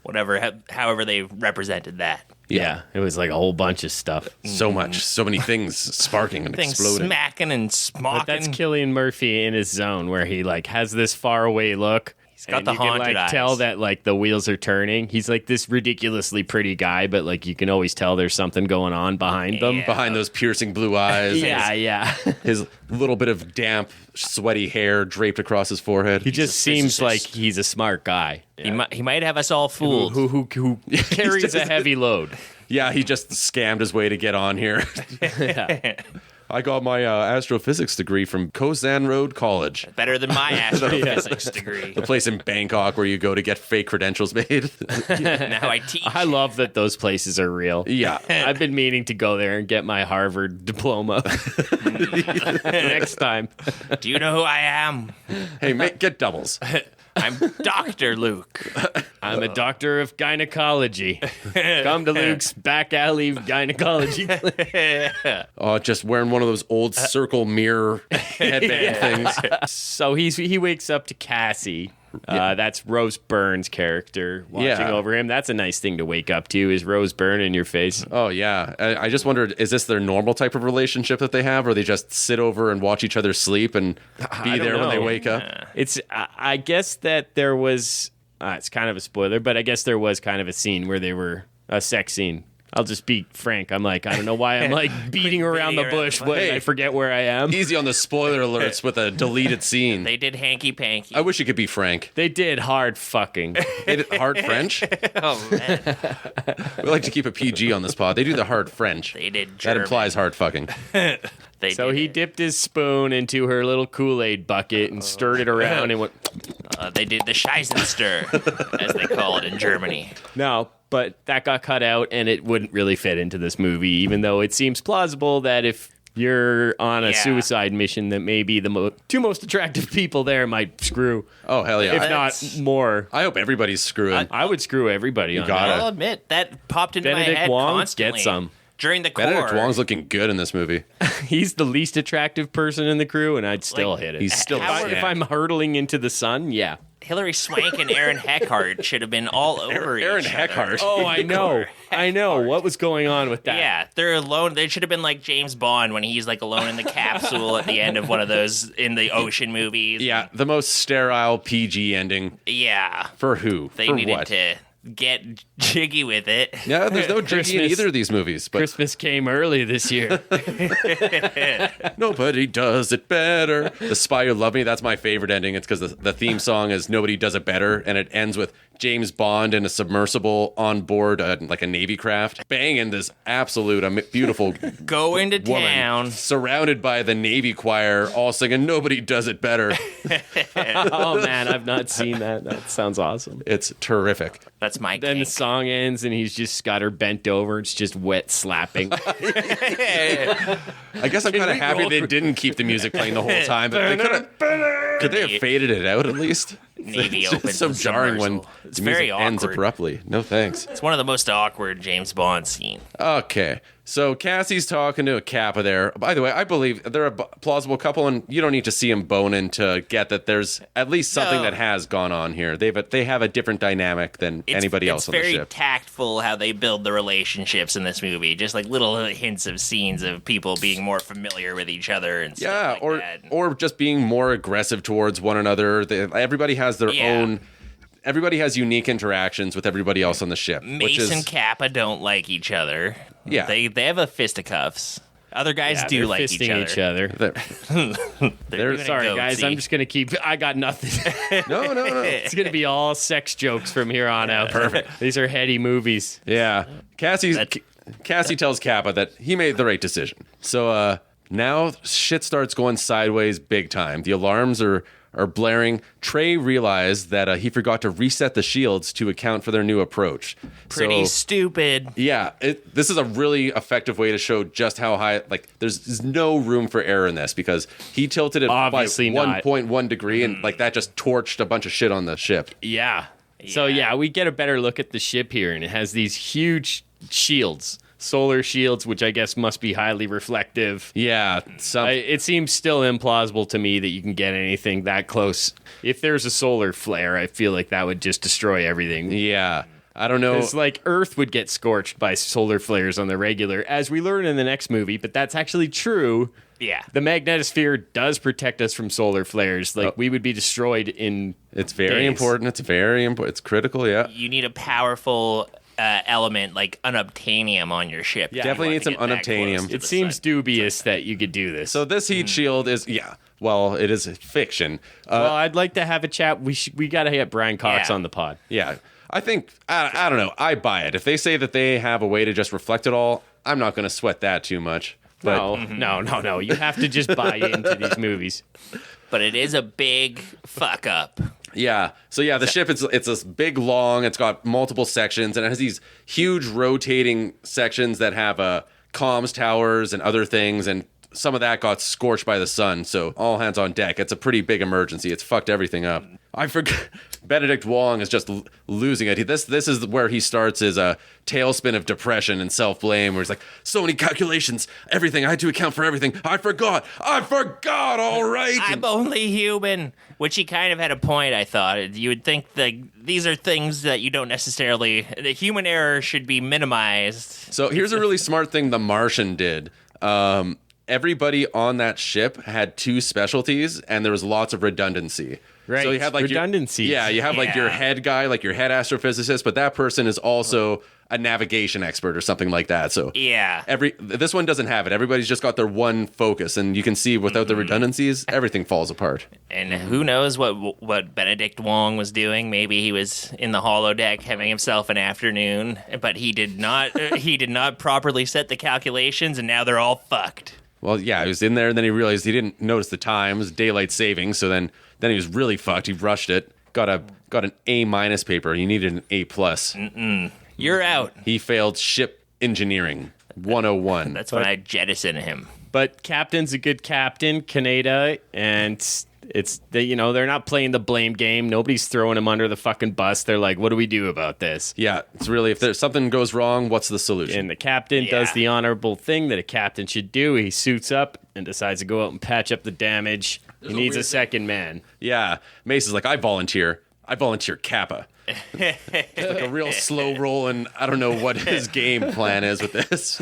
However they represented that. yeah, it was like a whole bunch of stuff. So much, so many things sparking and Things exploding. smacking and smocking. But that's Cilian Murphy in his zone where he like has this far away look. He's got the you can, haunted like, eyes. tell that like the wheels are turning. He's like this ridiculously pretty guy, but like you can always tell there's something going on behind them. Yeah. Behind those piercing blue eyes. Yeah. His little bit of damp, sweaty hair draped across his forehead. He just seems like he's a smart guy He might have us all fooled. who carries a heavy load. Yeah, he just scammed his way to get on here. I got my astrophysics degree from Kozan Road College, Better than my astrophysics degree. the place in Bangkok where you go to get fake credentials made. Now I teach. I love that those places are real. Yeah. I've been meaning to go there and get my Harvard diploma next time. Do you know who I am? Hey, get doubles. I'm Dr. Luke. I'm a doctor of gynecology. Come to Luke's back alley gynecology. Oh, just wearing one of those old circle mirror headband things. So he wakes up to Cassie. That's Rose Byrne's character watching Yeah. over him. That's a nice thing to wake up to, is Rose Byrne in your face. Oh, yeah. I just wondered, is this their normal type of relationship that they have, or they just sit over and watch each other sleep and be I don't there when they know. wake up? It's I guess that there was it's kind of a spoiler, but I guess there was kind of a scene where they were a sex scene. I'll just be frank. I'm like, I don't know why I'm like beating around the bush, but Hey. I forget where I am. Easy on the spoiler alerts with a deleted scene. They did hanky panky. I wish you could be frank. They did hard fucking. They did hard French? Oh man, We like to keep a PG on this pod. They do the hard French. they did That German. implies hard fucking. They So did he it. dipped his spoon into her little Kool-Aid bucket and stirred it around and went, They did the Scheißenstir, as they call it in Germany. no. But that got cut out and it wouldn't really fit into this movie, even though it seems plausible that if you're on a Yeah. suicide mission, that maybe the two most attractive people there might screw, Oh, hell yeah. if not more. I hope everybody's screwing. I would screw everybody on gotta. that. I'll admit that popped into Benedict my head Wong, constantly. get some. During the Benedict core. Wong's looking good in this movie. He's the least attractive person in the crew, and I'd still Like, hit it. He's still if I'm hurtling into the sun, yeah. Hillary Swank and Aaron Eckhart should have been all over Aaron each Eckhart. other. Oh, I know. I know. What was going on with that? Yeah, they're alone. They should have been like James Bond when he's like alone in the capsule at the end of one of those in the ocean movies. Yeah, the most sterile PG ending. Yeah. For who? They For needed what? to. get jiggy with it. Yeah, there's no jiggy in Christmas. either of these movies, but Christmas came early this year. nobody does it better. The Spy Who Loved Me, that's my favorite ending. It's because the theme song is Nobody Does It Better, and it ends with James Bond in a submersible on board like a Navy craft, banging this absolute beautiful Go into woman town. surrounded by the Navy choir all singing Nobody Does It Better. Oh man, I've not seen that. That sounds awesome. It's terrific. That's my Then the kink. song ends and he's just got her bent over. It's just wet slapping. I guess I'm kind of happy they didn't keep the music playing the whole time, but could they have faded it out at least? Navy It's opens so the jarring when submersible. It's the music very ends awkward. abruptly. No thanks. It's one of the most awkward James Bond scenes. Okay, so Cassie's talking to a Kappa there. By the way, I believe they're a plausible couple, and you don't need to see them boning to get that there's at least something No. that has gone on here. They have a different dynamic than anybody else on the It's ship. very tactful how they build the relationships in this movie. Just like little hints of scenes of people being more familiar with each other and stuff Yeah, like that. or just being more aggressive towards one another. Everybody has their Yeah. own. Everybody has unique interactions with everybody else on the ship, which Mace is and Kappa don't like each other. Yeah. They have a fisticuffs. Other guys Yeah, do they're like fisting each other. they're- doing a Sorry, guys. goatsy. I'm just going to keep. I got nothing. no. It's going to be all sex jokes from here on out. Perfect. These are heady movies. Yeah, Cassie tells Kappa that he made the right decision. So now shit starts going sideways big time. The alarms are blaring. Trey realized that he forgot to reset the shields to account for their new approach. Pretty So, stupid. yeah, this is a really effective way to show just how high. Like, there's no room for error in this because he tilted it Obviously by not. 1.1 degree, and like that just torched a bunch of shit on the ship. Yeah. So yeah, we get a better look at the ship here, and it has these huge shields, solar shields, which I guess must be highly reflective. Yeah, It seems still implausible to me that you can get anything that close. If there's a solar flare, I feel like that would just destroy everything. yeah. I don't know. It's like Earth would get scorched by solar flares on the regular, as we learn in the next movie, but that's actually true. Yeah. The magnetosphere does protect us from solar flares. Like, we would be destroyed in It's very days. important. It's very important. It's critical. Yeah. You need a powerful element like unobtainium on your ship. Yeah. Definitely need some unobtainium. It seems dubious that you could do this. So this heat shield is well, it is fiction. well, I'd like to have a chat. We got to get Brian Cox Yeah. on the pod. Yeah, I think I don't know. I buy it. If they say that they have a way to just reflect it all, I'm not going to sweat that too much. But No. You have to just buy into these movies. But it is a big fuck up. yeah, so yeah, the ship it's this big long. It's got multiple sections and it has these huge rotating sections that have comms towers and other things and. Some of that got scorched by the sun, so all hands on deck. It's a pretty big emergency. It's fucked everything up. I forgot. Benedict Wong is just losing it. This is where he starts his tailspin of depression and self-blame, where he's like, so many calculations, everything. I had to account for everything. I forgot. All right. I'm only human. Which he kind of had a point, I thought. You would think that these are things that you don't necessarily... The human error should be minimized. So here's a really smart thing The Martian did. Everybody on that ship had two specialties, and there was lots of redundancy. Right. So you had like Redundancies. you have like your head guy, like your head astrophysicist, but that person is also a navigation expert or something like that. So Yeah. this one doesn't have it. Everybody's just got their one focus, and you can see without the redundancies, everything falls apart. And who knows what Benedict Wong was doing? Maybe he was in the holodeck having himself an afternoon, but he did not properly set the calculations, and now they're all fucked. Well, yeah, he was in there, and then he realized he didn't notice the time. It was daylight savings, so then he was really fucked. He rushed it, got an A- paper. He needed an A+. You're out. He failed ship engineering 101. That's when I jettison him. But Captain's a good captain, Kaneda, and they're not playing the blame game. Nobody's throwing him under the fucking bus. They're like, what do we do about this? Yeah, it's really, if there's something goes wrong, what's the solution? And the captain does the honorable thing that a captain should do. He suits up and decides to go out and patch up the damage. He needs a second man. Yeah, Mace is like, I volunteer Kappa. It's like a real slow roll, and I don't know what his game plan is with this.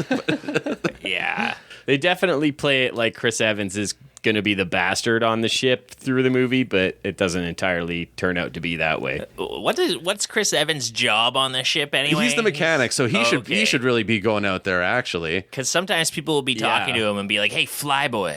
Yeah. They definitely play it like Chris Evans is going to be the bastard on the ship through the movie, but it doesn't entirely turn out to be that way. What's Chris Evans' job on the ship anyway? He's the mechanic, so he should really be going out there, actually. Because sometimes people will be talking Yeah. to him and be like, "Hey, Flyboy,"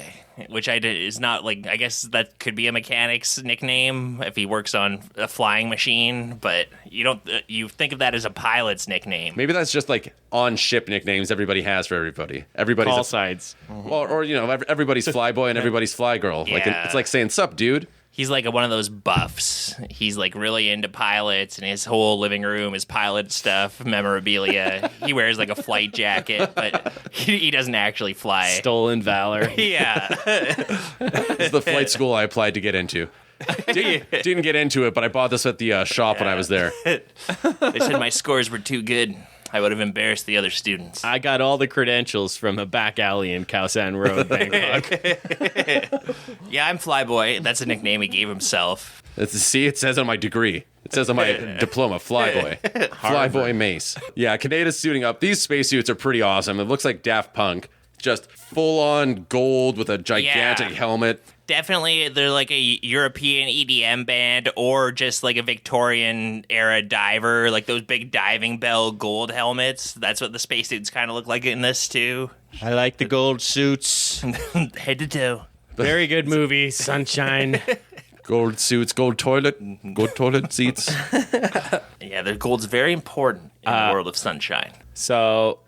which is not like. I guess that could be a mechanic's nickname if he works on a flying machine, but you don't. You think of that as a pilot's nickname. Maybe that's just like on-ship nicknames everybody has for everybody. Everybody's Call a, sides. or everybody's Flyboy and everybody's Fly Girl. Like Yeah. it's like saying, "Sup, dude." He's like one of those buffs. He's like really into pilots, and his whole living room is pilot stuff, memorabilia. He wears like a flight jacket, but he doesn't actually fly. Stolen valor. Yeah. It's the flight school I applied to get into. Didn't get into it, but I bought this at the shop when I was there. They said my scores were too good. I would have embarrassed the other students. I got all the credentials from a back alley in Khao San Road, Bangkok. Yeah, I'm Flyboy. That's a nickname he gave himself. See, it says on my degree. It says on my diploma, Flyboy. Flyboy Mace. Yeah, Kaneda's suiting up. These spacesuits are pretty awesome. It looks like Daft Punk. Just full-on gold with a gigantic helmet. Definitely, they're like a European EDM band or just like a Victorian era diver, like those big diving bell gold helmets. That's what the spacesuits kind of look like in this too. I like the gold suits. Head to toe. Very good movie, Sunshine. Gold suits, gold toilet seats. Yeah, the gold's very important in the world of Sunshine. So,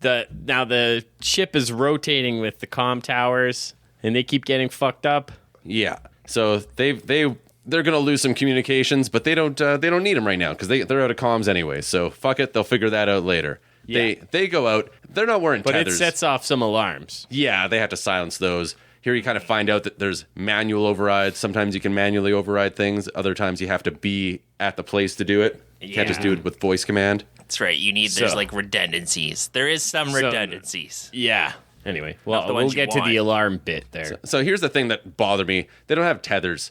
the ship is rotating with the comm towers, and they keep getting fucked up. Yeah. So they're gonna lose some communications, but they don't need them right now because they're out of comms anyway. So fuck it, they'll figure that out later. Yeah. They go out. They're not wearing But tethers. it sets off some alarms. Yeah, they have to silence those. Here you kind of find out that there's manual overrides. Sometimes you can manually override things. Other times you have to be at the place to do it. You can't just do it with voice command. That's right. There's like redundancies. There is some redundancies. Yeah. Anyway, the well, we'll ones you get to want. the alarm bit there. So here's the thing that bothered me. They don't have tethers.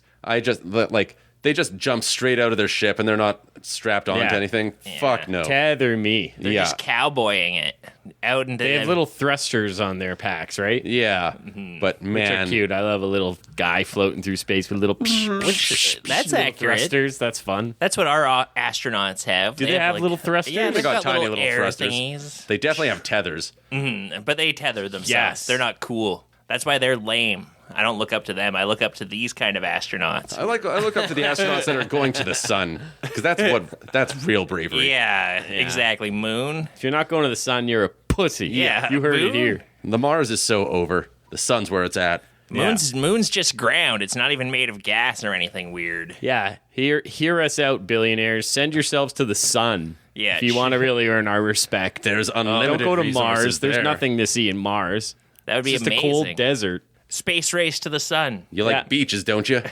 They just jump straight out of their ship and they're not strapped onto Yeah. anything. Fuck no. Tether me. They're Yeah. just cowboying it out into They have little thrusters on their packs, right? Yeah. But Which are man, cute. I love a little guy floating through space with little That's little accurate. thrusters. That's fun. That's what our astronauts have. Do they have like, little thrusters? Yeah, they they've got tiny little little air thrusters. thingies. They definitely have tethers. But they tether themselves. Yes. They're not cool. That's why they're lame. I don't look up to them. I look up to these kind of astronauts. I look up to the astronauts that are going to the sun because that's real bravery. Yeah, exactly. Moon. If you're not going to the sun, you're a pussy. Yeah. You heard Moon? it here. The Mars is so over. The sun's where it's at. Moon's just ground. It's not even made of gas or anything weird. Yeah. Hear us out, billionaires. Send yourselves to the sun. Yeah, If you want to really earn our respect. There's Don't unlimited go to resources Mars. There's there. nothing to see in Mars. That would be It's just amazing. a cold desert. Space race to the sun. You like Yeah. beaches, don't you?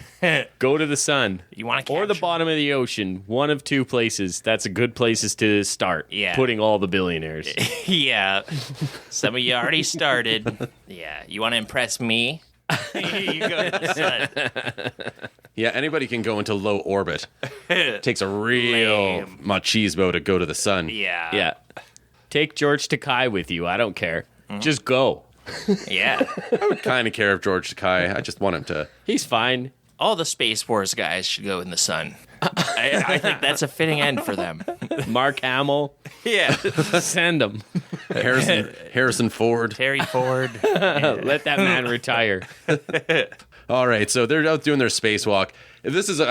Go to the sun. You want to Or the bottom of the ocean. One of two places. That's a good places to start. Yeah. Putting all the billionaires. Yeah. Some of you already started. Yeah. You want to impress me? You go to the sun. Yeah, anybody can go into low orbit. Takes a real machismo to go to the sun. Yeah. Yeah. Take George Takei with you. I don't care. Just go. Yeah. I would kind of care if George Takei. I just want him to. He's fine. All the Space Force guys should go in the sun. I think that's a fitting end for them. Mark Hamill. Yeah. Send him. Harrison Ford. Terry Ford. Let that man retire. All right, so they're out doing their spacewalk. If this is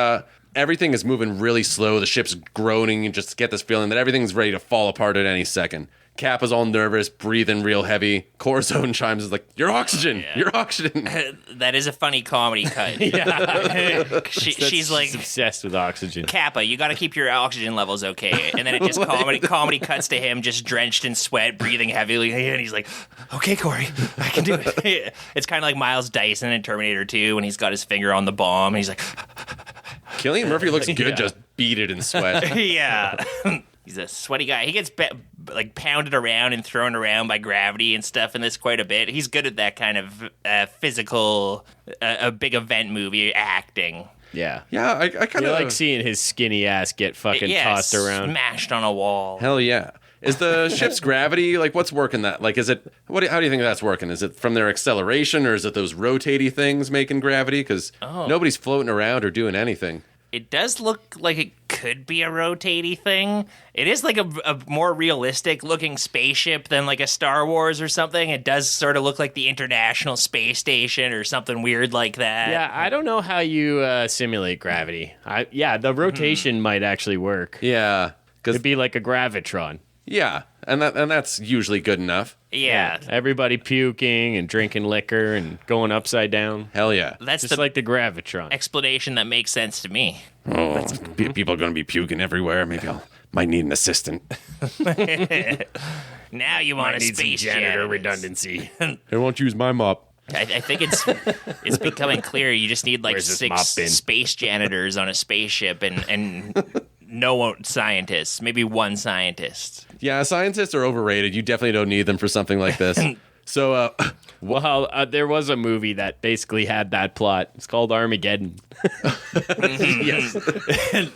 everything is moving really slow. The ship's groaning. You just get this feeling that everything's ready to fall apart at any second. Kappa's all nervous, breathing real heavy. Corazon chimes is like, "Your oxygen, your oxygen." That is a funny comedy cut. She's like, obsessed with oxygen. Kappa, you got to keep your oxygen levels okay. And then it just comedy cuts to him just drenched in sweat, breathing heavily. And he's like, okay, Corey, I can do it. It's kind of like Miles Dyson in Terminator 2 when he's got his finger on the bomb. And he's like, Cilian Murphy looks good, just beaded in sweat. yeah. He's a sweaty guy. He gets pounded around and thrown around by gravity and stuff in this quite a bit. He's good at that kind of physical, a big event movie acting. Yeah. Yeah, I kind You of like seeing his skinny ass get fucking tossed around. Smashed on a wall. Hell yeah. Is the ship's gravity, like, what's working that? Like, is it, how do you think that's working? Is it from their acceleration, or is it those rotating things making gravity? Because nobody's floating around or doing anything. It does look like it could be a rotating thing. It is like a more realistic looking spaceship than like a Star Wars or something. It does sort of look like the International Space Station or something weird like that. Yeah, I don't know how you simulate gravity. The rotation might actually work. Yeah. It'd be like a gravitron. Yeah, and that's usually good enough. Yeah. Everybody puking and drinking liquor and going upside down. Hell yeah. That's Just the like the gravitron. explanation that makes sense to me. Oh, people are going to be puking everywhere. Maybe might need an assistant. Now you want a space janitor redundancy. I won't use my mop. I think it's becoming clear you just need like Where's this 6 mop bin? space janitors on a spaceship and no scientists, maybe one scientist. Yeah, scientists are overrated. You definitely don't need them for something like this. So, Well, there was a movie that basically had that plot. It's called Armageddon. yes.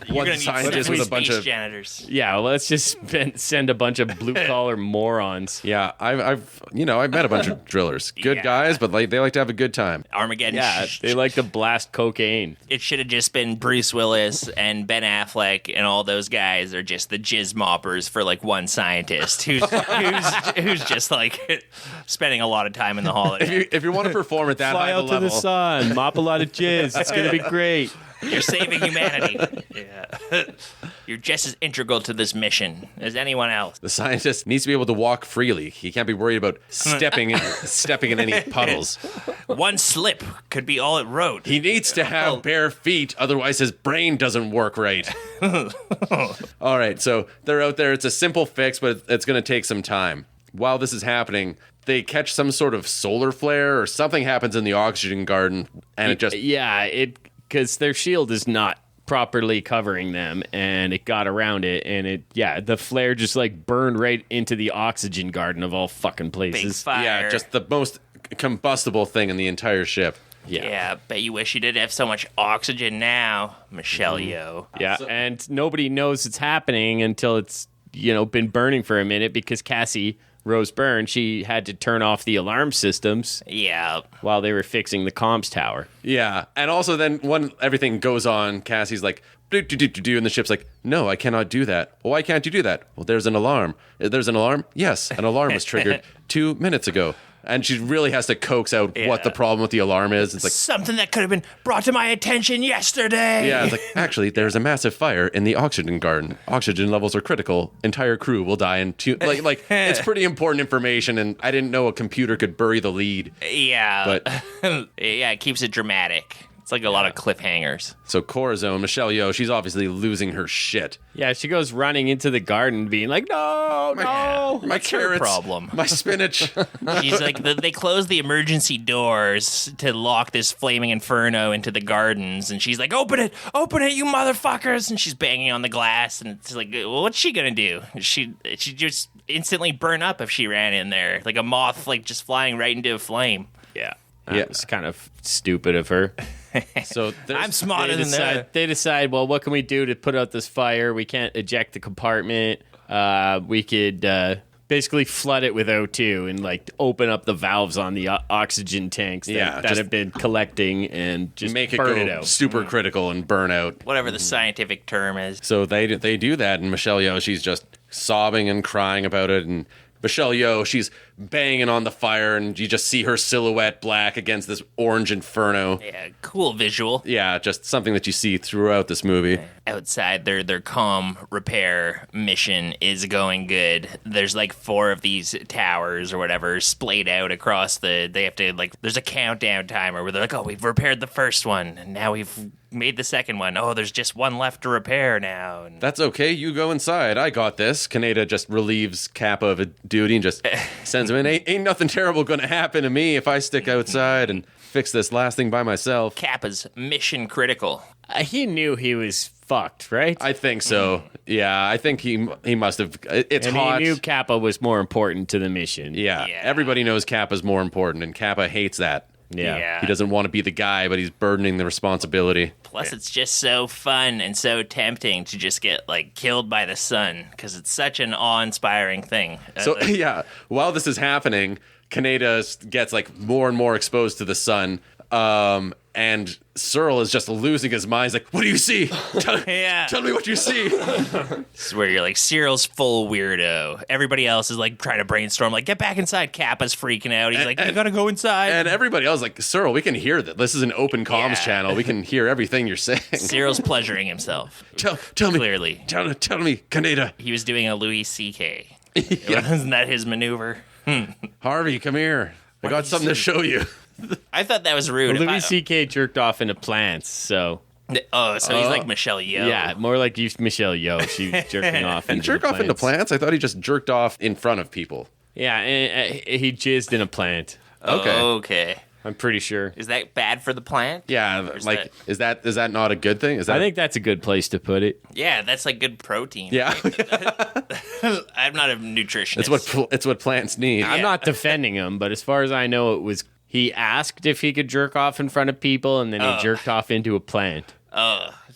You're gonna need scientist with a bunch space of janitors. Yeah, well, let's just send a bunch of blue-collar morons. Yeah, I've met a bunch of drillers. Good Yeah. guys, but they like to have a good time. Armageddon. Yeah, they like to blast cocaine. It should have just been Bruce Willis and Ben Affleck and all those guys are just the jizz moppers for like one scientist who's just like spending a lot of time in the holiday. If you want to perform at that high Fly of a out to level, the sun, mop a lot of jizz. It's going to be great. You're saving humanity. Yeah. You're just as integral to this mission as anyone else. the scientist needs to be able to walk freely. He can't be worried about stepping in any puddles. One slip could be all it wrote. He needs to have bare feet, otherwise his brain doesn't work right. All right, so they're out there. It's a simple fix, but it's going to take some time. While this is happening, they catch some sort of solar flare or something happens in the oxygen garden, and it just... Yeah, because their shield is not properly covering them, and it got around it, and the flare just like burned right into the oxygen garden of all fucking Big places. fire. Yeah, just the most combustible thing in the entire ship. Yeah, bet you wish you didn't have so much oxygen now, Michelle Yeoh. Yeah, and nobody knows it's happening until it's been burning for a minute because Cassie Rose Byrne, she had to turn off the alarm systems Yeah. while they were fixing the comms tower. Yeah, and also then when everything goes on, Cassie's like, do, do, do, do, do, and the ship's like, no, I cannot do that. Well, why can't you do that? Well, there's an alarm. There's an alarm? Yes, an alarm was triggered 2 minutes ago. And she really has to coax out what the problem with the alarm is. It's like, Something that could have been brought to my attention yesterday. yeah, it's like, actually, there's a massive fire in the oxygen garden. Oxygen levels are critical. Entire crew will die in 2... Like it's pretty important information, and I didn't know a computer could bury the lead. Yeah. But Yeah, it keeps it dramatic. It's like a lot of cliffhangers. so Corazon, Michelle Yeoh, she's obviously losing her shit. Yeah, she goes running into the garden being like, no, no. My What's her carrots, problem? my spinach. She's like, they close the emergency doors to lock this flaming inferno into the gardens, and she's like, open it, you motherfuckers! And she's banging on the glass, and it's like, well, what's she gonna do? She just instantly burn up if she ran in there, like a moth, like just flying right into a flame. Yeah. Yeah. It's kind of stupid of her. So there's- I'm smarter than that. They decide, well, what can we do to put out this fire? We can't eject the compartment. We could basically flood it with O2 and like open up the valves on the oxygen tanks that just have been collecting and just make it burn go it out. super critical and burn out. Whatever the scientific term is. So they do that, and Michelle Yeoh, she's just sobbing and crying about it, and Michelle Yeoh, she's banging on the fire, and you just see her silhouette black against this orange inferno. Yeah, cool visual. Yeah, just something that you see throughout this movie. Outside, their comm repair mission is going good. There's like 4 of these towers or whatever splayed out across they have to like, there's a countdown timer where they're like, oh, we've repaired the first one, and now we've made the second one. Oh, there's just one left to repair now. And That's okay, you go inside. I got this. Kaneda just relieves Kappa of a duty and just sends him in. Ain't nothing terrible gonna happen to me if I stick outside and fix this last thing by myself. Kappa's mission critical. He knew he was fucked, right? I think so. Yeah, I think he must have. It's and hot. he knew Kappa was more important to the mission. Yeah, Yeah. everybody knows Kappa's more important, and Kappa hates that. Yeah. He doesn't want to be the guy, but he's burdening the responsibility. Plus, it's just so fun and so tempting to just get like killed by the sun because it's such an awe-inspiring thing. So yeah, while this is happening, Kaneda gets like more and more exposed to the sun. And Searle is just losing his mind. He's like, what do you see? Tell me what you see. This is where you're like, Cyril's full weirdo. Everybody else is like trying to brainstorm, like, get back inside. Kappa's freaking out. He's like, you gotta go inside. And everybody else is like, Searle, we can hear that. This is an open comms channel. We can hear everything you're saying. Cyril's pleasuring himself. Tell me. Clearly. Tell me, Kaneda. He was doing a Louis C.K. Wasn't that his maneuver? Harvey, come here. I got something to show you. I thought that was rude. Louis C.K. jerked off into plants, so... Oh, so he's like Michelle Yeoh. Yeah, more like Michelle Yeoh. She's jerking off into Jerk off into plants? I thought he just jerked off in front of people. Yeah, and he jizzed in a plant. Okay. I'm pretty sure. Is that bad for the plant? Yeah, like, is that not a good thing? I think that's a good place to put it. Yeah, that's like good protein. Yeah. I'm not a nutritionist. It's what plants need. I'm not defending him, but as far as I know, it was... He asked if he could jerk off in front of people, and then he jerked off into a plant.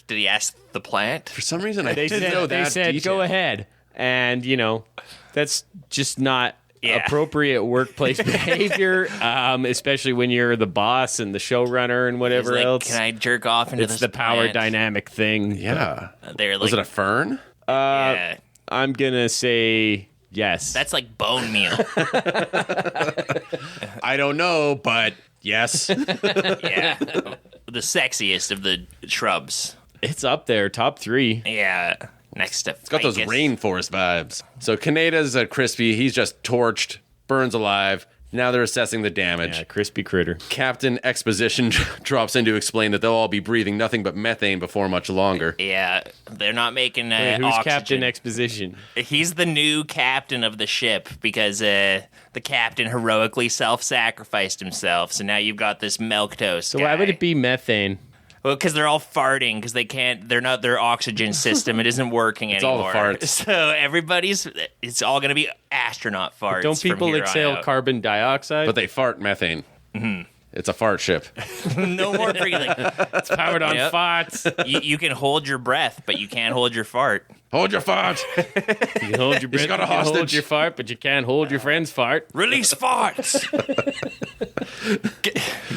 Did he ask the plant? For some reason, I They didn't know that They said, detail. go ahead. And, that's just not appropriate workplace behavior, especially when you're the boss and the showrunner and whatever He's like, else. can I jerk off into It's this the power plant? dynamic thing. Yeah. They're like, Was it a fern? yeah. I'm going to say yes. That's like bone meal. I don't know, but yes. Yeah. The sexiest of the shrubs. It's up there, top 3. Yeah. Next to It's got those rainforest vibes. So Kaneda's crispy. He's just torched, burns alive. Now they're assessing the damage. Yeah, crispy critter. Captain Exposition drops in to explain that they'll all be breathing nothing but methane before much longer. Yeah. They're not making Wait, who's oxygen. Captain Exposition? He's the new captain of the ship because the captain heroically self-sacrificed himself. So now you've got this milquetoast So guy. why would it be methane? Well, because they're all farting because they can't. They're not their oxygen system. It isn't working It's all anymore. the farts. So it's all going to be astronaut farts. Don't from people here on exhale out. carbon dioxide? But they fart methane. Mm-hmm. It's a fart ship. No more freaking. Like, it's powered on Yep. farts. you can hold your breath, but you can't hold your fart. Hold your fart. You can hold your breath, got a you can hold hostage. your fart, but you can't hold your friend's fart. Release farts.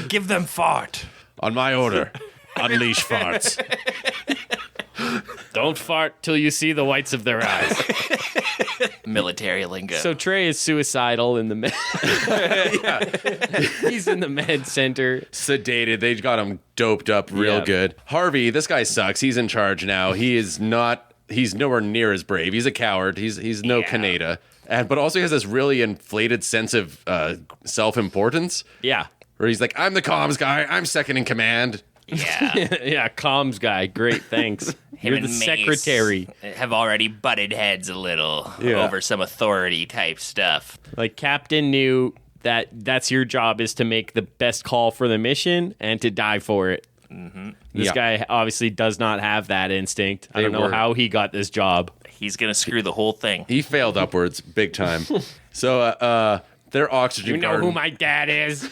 Give them fart. On my order. Unleash farts. Don't fart till you see the whites of their eyes. Military lingo. So Trey is suicidal in the med. He's in the med center. Sedated. They got him doped up real Yeah. good. Harvey, this guy sucks. He's in charge now. He's nowhere near as brave. He's a coward. He's no Kaneda. But also he has this really inflated sense of self-importance Yeah. where he's like, I'm the comms guy. I'm second in command. yeah. Yeah, comms guy. Great, thanks. Him You're and the Mace secretary. have already butted heads a little Yeah. over some authority type stuff. Like, Captain knew that that's your job is to make the best call for the mission and to die for it. Mm-hmm. This Yeah. guy obviously does not have that instinct. I They don't know were- how he got this job. He's going to screw the whole thing. He failed upwards big time. So their oxygen You know garden. who my dad is?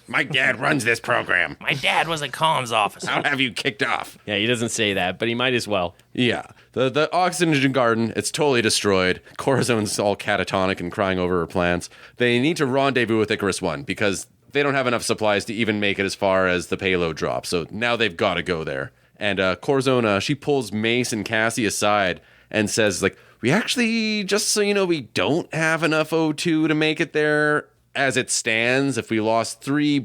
My dad runs this program. My dad was a comms officer. I'll have you kicked off. Yeah, he doesn't say that, but he might as well. Yeah. The oxygen garden, it's totally destroyed. Corazone's all catatonic and crying over her plants. They need to rendezvous with Icarus 1 because they don't have enough supplies to even make it as far as the payload drop. So now they've got to go there. And Corazon, she pulls Mace and Cassie aside and says, like, we actually, just so you know, we don't have enough O2 to make it there. As it stands, if we lost 3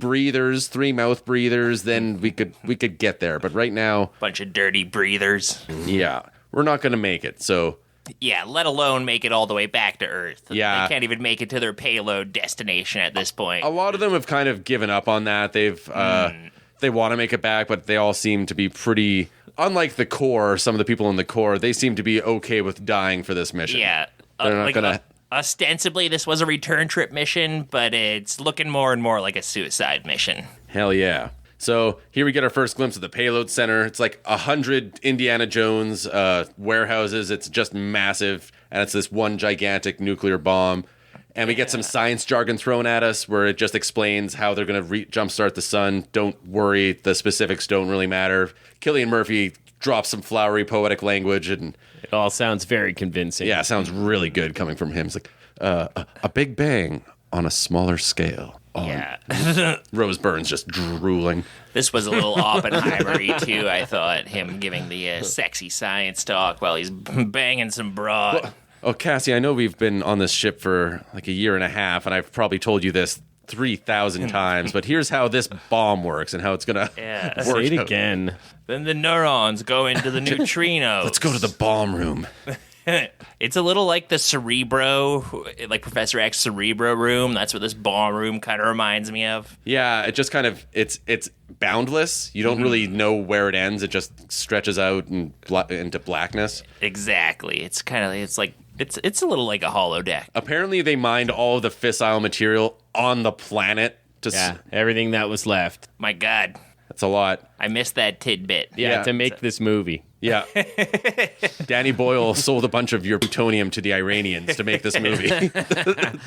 mouth breathers, then we could get there. But right now, Bunch of dirty breathers. yeah, we're not going to make it. So Yeah, let alone make it all the way back to Earth. Yeah. They can't even make it to their payload destination at this point. a lot of them have kind of given up on that. They want to make it back, but they all seem to be pretty. Unlike the core, some of the people in the core, they seem to be okay with dying for this mission. Yeah. They're not gonna- Ostensibly, this was a return trip mission, but it's looking more and more like a suicide mission. Hell yeah. So here we get our first glimpse of the payload center. It's like 100 Indiana Jones warehouses. It's just massive, and it's this one gigantic nuclear bomb. And we get some science jargon thrown at us where it just explains how they're going to jumpstart the sun. Don't worry, the specifics don't really matter. Cilian Murphy drops some flowery poetic language, and It all sounds very convincing. yeah, it sounds really good coming from him. It's like a big bang on a smaller scale. Yeah. Rose Byrne's just drooling. This was a little Oppenheimer-y, too, I thought. Him giving the sexy science talk while he's banging some broad. Oh, Cassie, I know we've been on this ship for like a year and a half, and I've probably told you this 3,000 times, but here's how this bomb works and how it's going to Yeah. work. Say it out. again. Then the neurons go into the neutrinos. Let's go to the bomb room. It's a little like the Cerebro, like Professor X's Cerebro room. That's what this bomb room kind of reminds me of. Yeah, it just kind of it's boundless. You don't really know where it ends. It just stretches out and into blackness. Exactly. It's a little like a holodeck. Apparently, they mined all of the fissile material on the planet. Yeah, everything that was left. My God, That's a lot. I missed that tidbit. Yeah, to make this movie. Yeah. Danny Boyle sold a bunch of your plutonium to the Iranians to make this movie.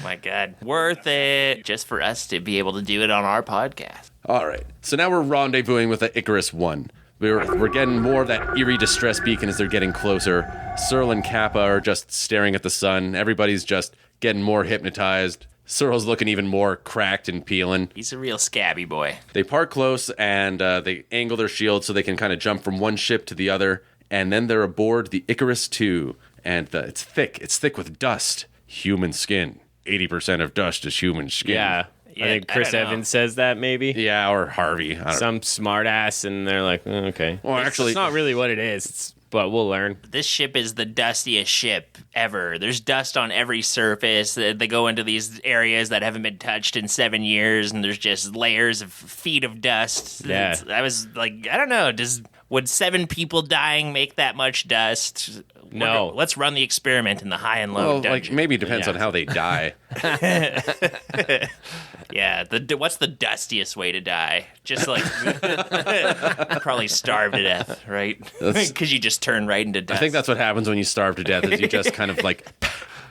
My God, worth it just for us to be able to do it on our podcast. All right. So now we're rendezvousing with the Icarus 1. We're getting more of that eerie distress beacon as they're getting closer. Searle and Kappa are just staring at the sun. Everybody's just getting more hypnotized. Searle's looking even more cracked and peeling. He's a real scabby boy. They park close and they angle their shields so they can kind of jump from one ship to the other. And then they're aboard the Icarus 2. And it's thick. It's thick with dust. Human skin. 80% of dust is human skin. Yeah. Yeah, I think Chris I don't know. Evans says that maybe. Yeah, or Harvey. I don't know. Some smart ass, and they're like, okay. Well, actually, It's not really what it is, but we'll learn. This ship is the dustiest ship ever. There's dust on every surface. They go into these areas that haven't been touched in 7 years, and there's just layers of feet of dust. Yeah. I was like, I don't know. Would 7 people dying make that much dust? No. Let's run the experiment in the high and low well, like dungeon. maybe it depends Yeah. on how they die. Yeah, what's the dustiest way to die? Just like probably starve to death, right? Because you just turn right into dust. I think that's what happens when you starve to death. Is you just kind of like.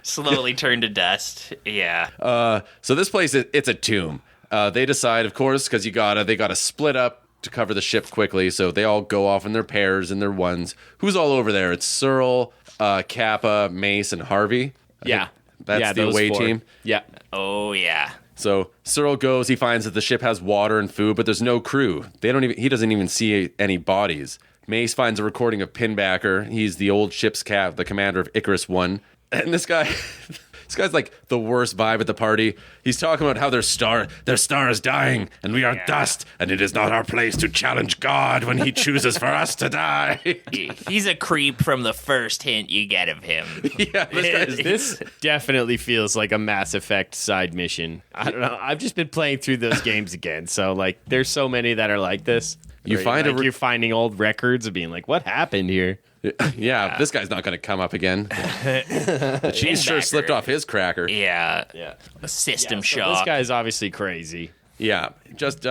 slowly turn to dust. Yeah. So this place, it's a tomb. They decide, of course, because they gotta split up to cover the ship quickly. So they all go off in their pairs and their ones. Who's all over there? It's Searle, Kappa, Mace, and Harvey. I Yeah. think that's the those away 4. team. Yeah. Oh yeah. So Searle goes. He finds that the ship has water and food, but there's no crew. He doesn't even see any bodies. Mace finds a recording of Pinbacker. He's the old ship's the commander of Icarus 1. And this guy's like the worst vibe at the party. He's talking about how their star is dying, and we are dust, and it is not our place to challenge God when he chooses for us to die. He's a creep from the first hint you get of him. Yeah, This definitely feels like a Mass Effect side mission. I don't know. I've just been playing through those games again, so like there's so many that are like this. You Where, find like, you're finding old records of being like, what happened here? yeah, this guy's not going to come up again. The cheese sure Pinbacker. slipped off his cracker. Yeah. Yeah. A system So shock. this guy's obviously crazy. Yeah, just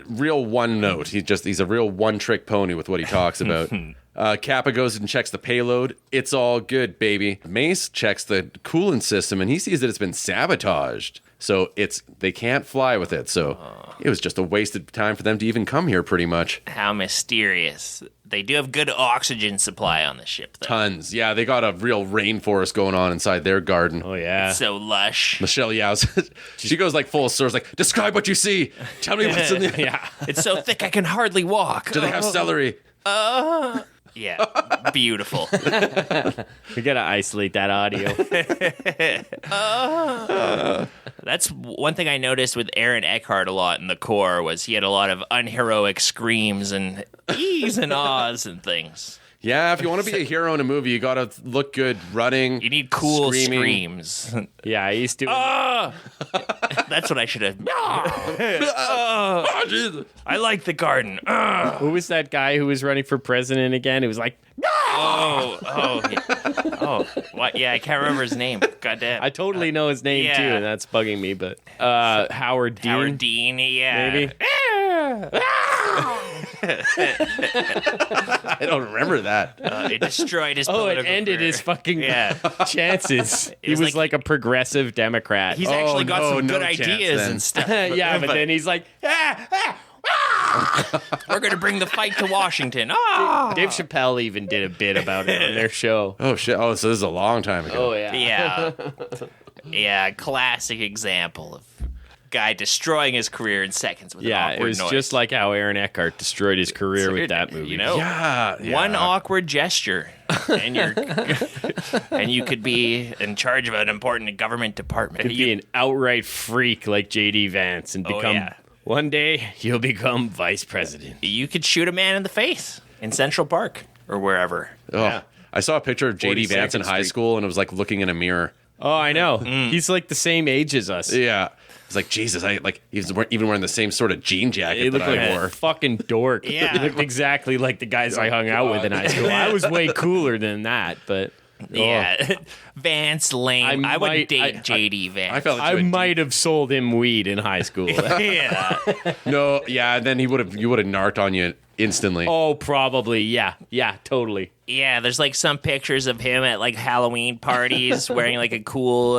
real one note. He's a real one trick pony with what he talks about. Kappa goes and checks the payload. It's all good, baby. Mace checks the coolant system and he sees that it's been sabotaged. So they can't fly with it. So it was just a wasted time for them to even come here, pretty much. How mysterious. They do have good oxygen supply on the ship, though. Tons. Yeah, they got a real rainforest going on inside their garden. Oh yeah. So lush. Michelle Yeoh's. She goes like full Sir's like, describe what you see. Tell me what's in the. Yeah. It's so thick I can hardly walk. Do they have celery? Yeah. Beautiful. We gotta isolate that audio. That's one thing I noticed with Aaron Eckhart a lot in the core was he had a lot of unheroic screams and ees and ahs and things. Yeah, if you want to be a hero in a movie, you got to look good running. You need cool screaming. screams. Yeah, he's doing. That's what I should have. Oh, Jesus. I like the garden. Who was that guy who was running for president again? It was like, What? Yeah, I can't remember his name. Goddamn. I totally know his name Yeah. too, and that's bugging me. But Howard Dean, Howard Dean. Yeah. maybe. I don't remember that. It destroyed his Oh, it political ended career. his fucking chances. He was was like a progressive Democrat. He's actually got no, some no good chance ideas then. and stuff. yeah, but then he's like, We're going to bring the fight to Washington. Ah! Dave Chappelle even did a bit about it on their show. Oh shit! Oh, so this is a long time ago. Oh, yeah. Yeah. Yeah, classic example of guy destroying his career in seconds with Yeah, an it awkward was noise. just like how Aaron Eckhart destroyed his career with that movie. You know, Yeah. one awkward gesture, and you're and you could be in charge of an important government department. Could be an outright freak like J.D. Vance and become... yeah. One day, you'll become vice president. You could shoot a man in the face in Central Park or wherever. Oh, Yeah. I saw a picture of JD Vance in 42nd high Street. school, and it was like looking in a mirror. Oh, I know. He's like the same age as us. Yeah. It's like, Jesus, I like he was even wearing the same sort of jean jacket He that looked like I a wore. fucking dork. Yeah. He looked exactly like the guys I hung out with in high school. I was way cooler than that, but Yeah, Vance Lane. I would might- date I- JD Vance. I felt I might have sold him weed in high school. yeah. no, yeah. And then you would have narked on you instantly. Oh, probably. Yeah. Yeah, totally. Yeah, there's like some pictures of him at like Halloween parties wearing like a cool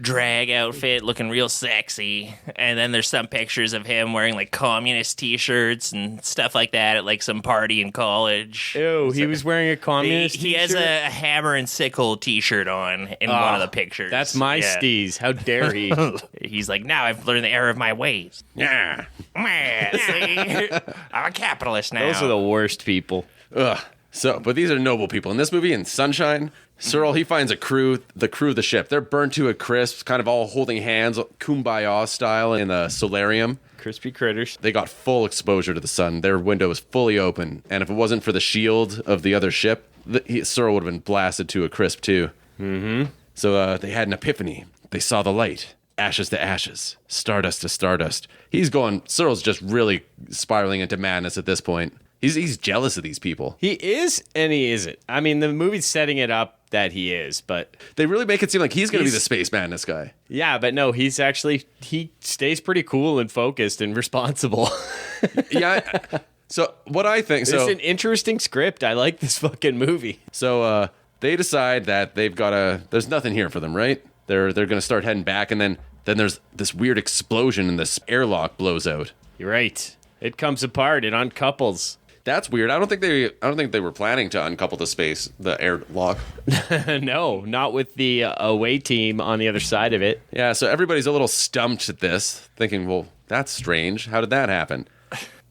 drag outfit, looking real sexy. And then there's some pictures of him wearing like communist t-shirts and stuff like that at like some party in college. Ew, he was wearing a communist He has t-shirt? a hammer and sickle t-shirt on in one of the pictures. That's my Yeah. steez. How dare he? He's like, now I've learned the error of my ways. Yeah. See? I'm a capitalist now. Those are the worst people. Ugh. So, but these are noble people. In this movie, in Sunshine, Searle, he finds the crew of the ship. They're burnt to a crisp, kind of all holding hands, kumbaya style in the solarium. Crispy critters. They got full exposure to the sun. Their window was fully open. And if it wasn't for the shield of the other ship, Searle would have been blasted to a crisp too. Mm-hmm. So they had an epiphany. They saw the light. Ashes to ashes. Stardust to stardust. Searle's just really spiraling into madness at this point. He's jealous of these people. He is and he isn't. I mean, the movie's setting it up that he is, but They really make it seem like he's going to be He's- the space madness guy. yeah, but no, he stays pretty cool and focused and responsible. Yeah. So what I think, It's so an interesting script. I like this fucking movie. they decide that there's nothing here for them, right? They're going to start heading back, and then there's this weird explosion, and this airlock blows out. You're right. It comes apart. It uncouples. That's weird. I don't think they were planning to uncouple the airlock. No, not with the away team on the other side of it. Yeah, so everybody's a little stumped at this, thinking, well, that's strange. How did that happen?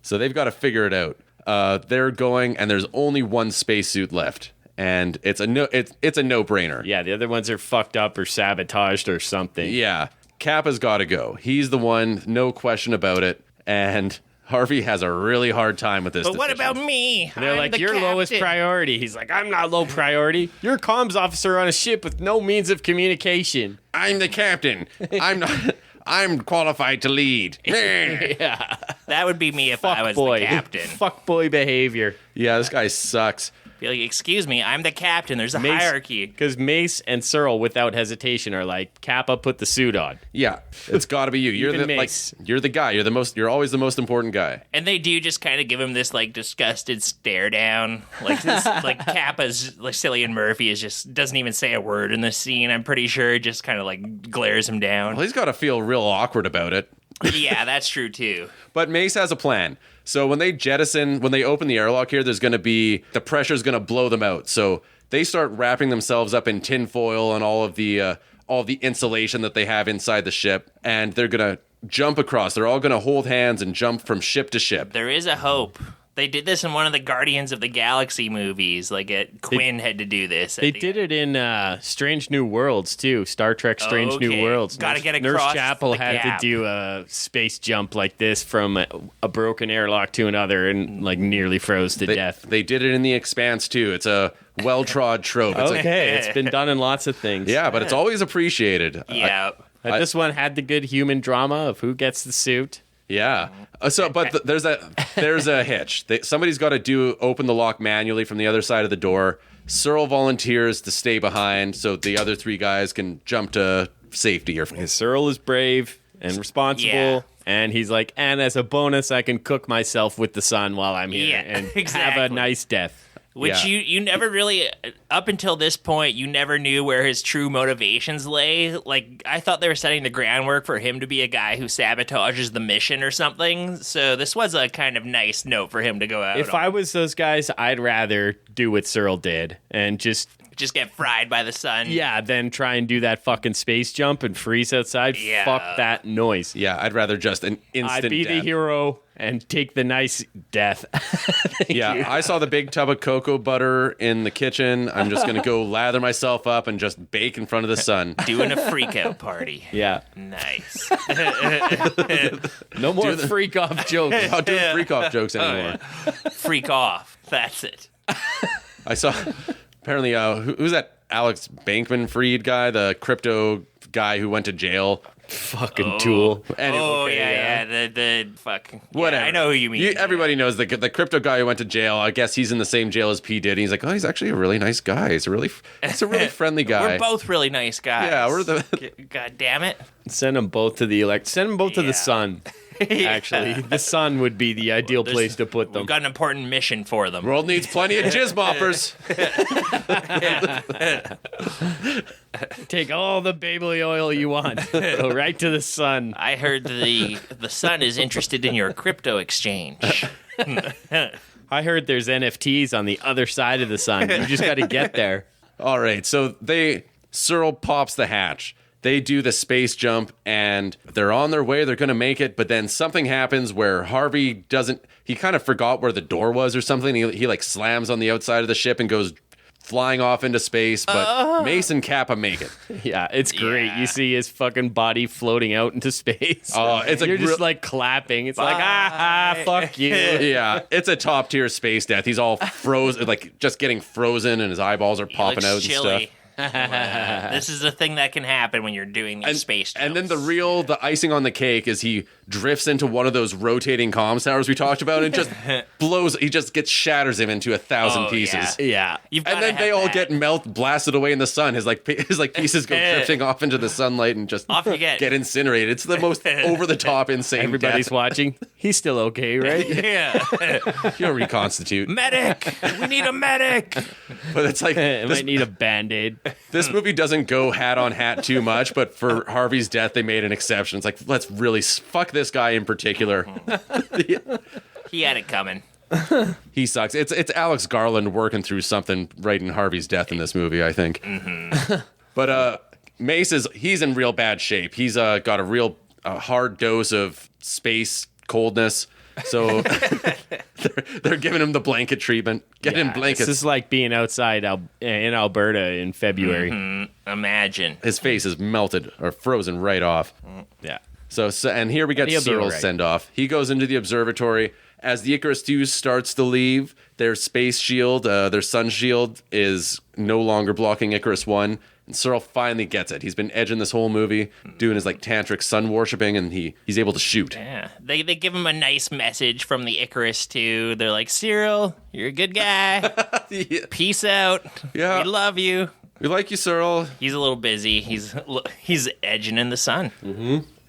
So they've got to figure it out. They're going, and there's only one spacesuit left, and it's a no-brainer. Yeah, the other ones are fucked up or sabotaged or something. Yeah, Kappa's got to go. He's the one, no question about it, and Harvey has a really hard time with this But what decision. about me? They're I'm like, the your lowest captain." priority. He's like, I'm not low priority. You're a comms officer on a ship with no means of communication. I'm the captain. I'm not. I'm qualified to lead. Yeah. That would be me if I was Fuckboy. the captain. Fuckboy behavior. Yeah, this guy sucks. Be like, excuse me, I'm the captain. There's a Mace- hierarchy. Because Mace and Searle, without hesitation, are like, Kappa, put the suit on. Yeah, it's got to be you. You're Even the Mace. you're the guy. You're always the most important guy. And they do just kind of give him this like disgusted stare down. Like this, like Kappa's like Cilian Murphy is just doesn't even say a word in this scene. I'm pretty sure just kind of like glares him down. Well, he's got to feel real awkward about it. Yeah, that's true too. But Mace has a plan. So when they open the airlock here, the pressure's going to blow them out. So they start wrapping themselves up in tinfoil and all of the insulation that they have inside the ship, and they're going to jump across. They're all going to hold hands and jump from ship to ship. There is a hope. They did this in one of the Guardians of the Galaxy movies. Like Quinn had to do this. They did it in Strange New Worlds, too. Star Trek Strange New Okay. Worlds. Gotta get Nurse across Chapel the had gap. to do a space jump like this from a broken airlock to another and like nearly froze to death. They did it in The Expanse, too. It's a well-trod trope. It's like, Okay, it's been done in lots of things. yeah, but it's always appreciated. Yeah. But this one had the good human drama of who gets the suit. Yeah. There's a hitch. Somebody's got to open the lock manually from the other side of the door. Searle volunteers to stay behind so the other three guys can jump to safety. Searle is brave and responsible Yeah. And he's like, and as a bonus, I can cook myself with the sun while I'm here and have exactly. a nice death. Which you never really, up until this point, you never knew where his true motivations lay. Like, I thought they were setting the groundwork for him to be a guy who sabotages the mission or something. So this was a kind of nice note for him to go out If on. I was those guys, I'd rather do what Cyril did and just get fried by the sun. then try and do that fucking space jump and freeze outside. Yeah. Fuck that noise. Yeah, I'd rather just an instant I'd be the death. hero and take the nice death. Yeah, I saw the big tub of cocoa butter in the kitchen. I'm just going to go lather myself up and just bake in front of the sun. Doing a freak out party. Yeah. Nice. No more freak off jokes. Not doing freak-off jokes anymore. Freak off. That's it. I saw, apparently, who's that Alex Bankman-Fried guy, the crypto guy who went to jail? Fucking tool. Anyway, Oh, okay, yeah. The fuck. Whatever. Yeah, I know who you mean. Everybody knows the crypto guy who went to jail. I guess he's in the same jail as P. Diddy. He's like, oh, he's actually a really nice guy. He's a really friendly guy. We're both really nice guys. Yeah, we're the. God damn it. Send them both to the Send them both to the sun. Actually, the sun would be the ideal place to put them. We've got an important mission for them. World needs plenty of jizz moppers. Take all the baby oil you want. Go right to the sun. I heard the sun is interested in your crypto exchange. I heard there's NFTs on the other side of the sun. You just got to get there. All right, so Cyril pops the hatch. They do the space jump, and they're on their way. They're going to make it, but then something happens where Harvey doesn't... He kind of forgot where the door was or something. He like slams on the outside of the ship and goes flying off into space, but Mace and Kappa make it. Yeah, it's great. Yeah. You see his fucking body floating out into space. Oh, it's You're like just like clapping. It's like, fuck you. Yeah, it's a top tier space death. He's all frozen, like just getting frozen, and his eyeballs are popping out and chilly. stuff. This is a thing that can happen when you're doing these space jumps. And then the icing on the cake is he drifts into one of those rotating comm towers we talked about and just blows. He just shatters him into 1,000 pieces. Yeah. You've And gotta then they have all that. get blasted away in the sun. His pieces go drifting off into the sunlight and just Off you get. incinerated. It's the most over the top insane. Everybody's death. watching. He's still okay, right? Yeah. He'll reconstitute. Medic! We need a medic! But it's like It might need a Band-Aid. this movie doesn't go hat on hat too much, but for Harvey's death, they made an exception. It's like, let's really fuck this guy in particular. He had it coming. He sucks. It's Alex Garland working through something right in Harvey's death in this movie, I think. Mm-hmm. But Mace he's in real bad shape. He's got a real hard dose of space coldness. So they're giving him the blanket treatment. Get him blankets. This is like being outside in Alberta in February. Imagine. His face is melted or frozen right off. Yeah. So and here we get He'll be Cyril's alright. send off. He goes into the observatory. As the Icarus II starts to leave, their space shield, their sun shield, is no longer blocking Icarus 1. And Cyril finally gets it. He's been edging this whole movie, doing his like tantric sun worshipping, and he's able to shoot. Yeah. They give him a nice message from the Icarus too. They're like, Cyril, you're a good guy. Peace out. Yeah. We love you. We like you, Cyril. He's a little busy. He's edging in the sun.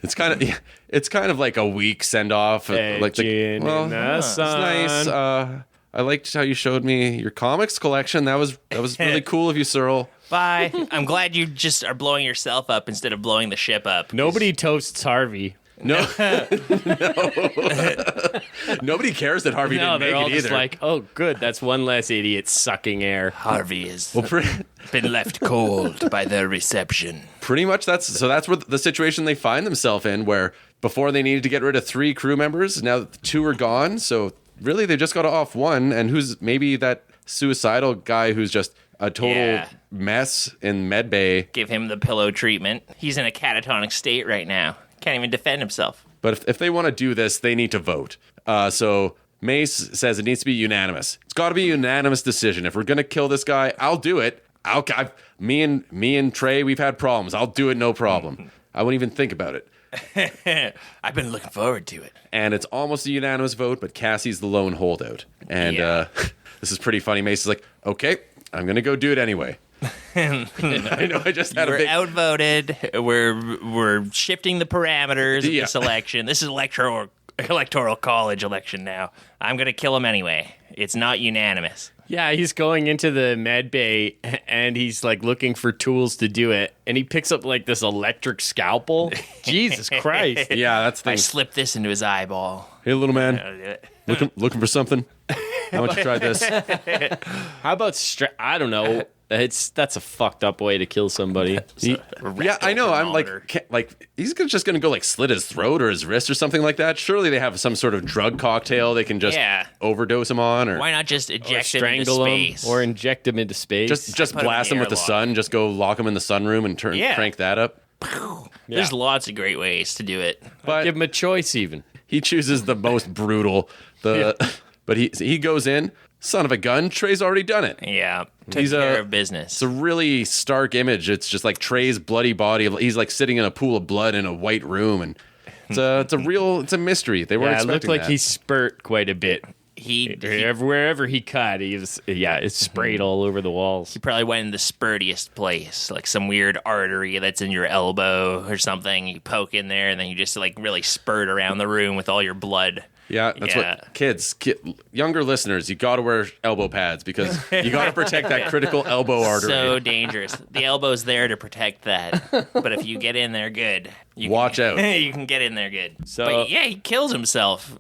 It's kind of like a weak send off. Like Edging in the it's sun. nice. I liked how you showed me your comics collection. That was really cool of you, Cyril. Bye. I'm glad you just are blowing yourself up instead of blowing the ship up. Nobody toasts Harvey. No, nobody cares that Harvey No, didn't they're make all it just either. like, oh, good, that's one less idiot sucking air. Harvey has Well, been left cold by their reception. pretty much that's what the situation they find themselves in, where before they needed to get rid of 3 crew members, now the 2 are gone. So really, they just got off 1, and who's maybe that suicidal guy who's just a total mess in medbay. Give him the pillow treatment. He's in a catatonic state right now. Can't even defend himself. But if they want to do this, they need to vote. So Mace says it needs to be unanimous. It's got to be a unanimous decision. If we're gonna kill this guy, I'll do it. Me and Trey, we've had problems. I'll do it, no problem. I wouldn't even think about it. I've been looking forward to it. And it's almost a unanimous vote, but Cassie's the lone holdout. And Yeah. this is pretty funny. Mace is like, okay, I'm gonna go do it anyway. I know. I just had a We're big. outvoted. We're shifting the parameters of Yeah. this election. This is electoral college election now. I'm gonna kill him anyway. It's not unanimous. Yeah, he's going into the med bay and he's like looking for tools to do it. And he picks up like this electric scalpel. Jesus Christ. Yeah, that's the I thing. slipped this into his eyeball. Hey, little man, I'll do it. looking for something? How about you try this? How about I don't know. That's a fucked up way to kill somebody. Yeah, I know. I'm like he's just gonna go like slit his throat or his wrist or something like that. Surely they have some sort of drug cocktail they can just overdose him on, or Why not just eject him into strangle him space? or inject him into space. just put him blast in him the with the airlock. sun. Just go lock him in the sunroom and crank that up. There's lots of great ways to do it. But give him a choice even. he chooses the most brutal. But he goes in. Son of a gun, Trey's already done it. Yeah, took He's care a- of business. It's a really stark image. It's just like Trey's bloody body. He's like sitting in a pool of blood in a white room, and it's a mystery. They weren't Yeah, it expecting looked like that. he spurt quite a bit. He Wherever he cut, it sprayed all over the walls. probably went in the spurtiest place, like some weird artery that's in your elbow or something. You poke in there, and then you just like really spurt around the room with all your blood. Yeah, that's what younger listeners, you got to wear elbow pads because you got to protect that critical elbow artery. So dangerous. The elbow's there to protect that, but if you get in there good, Watch out. You can get in there good. So- but yeah, he kills himself.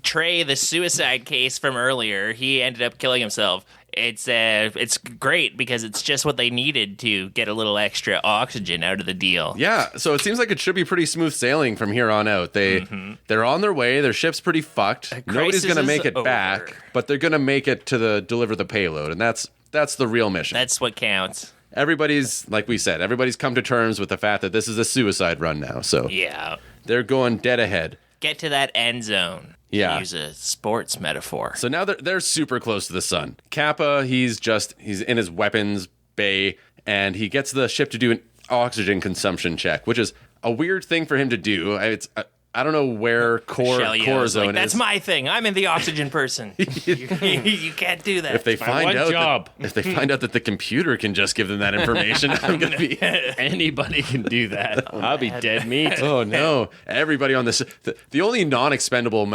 Trey, the suicide case from earlier, he ended up killing himself. It's great because it's just what they needed to get a little extra oxygen out of the deal. Yeah, so it seems like it should be pretty smooth sailing from here on out. They're on their way. Their ship's pretty fucked. Nobody's crisis gonna is make it over. back, but they're gonna make it to deliver the payload, and that's the real mission. That's what counts. Everybody's, like we said, everybody's come to terms with the fact that this is a suicide run now. So Yeah. they're going dead ahead. Get to that end zone. to Yeah. use a sports metaphor. So now they're super close to the sun. Kappa, he's in his weapons bay, and he gets the ship to do an oxygen consumption check, which is a weird thing for him to do. I don't know where core Yeoh's zone like, that's is. my thing. I'm in the oxygen person. you can't do that. If they find one out job. if they find out that the computer can just give them that information, I'm gonna be. Anybody can do that. I'll be dead meat. Oh no! Everybody on this, the only non-expendable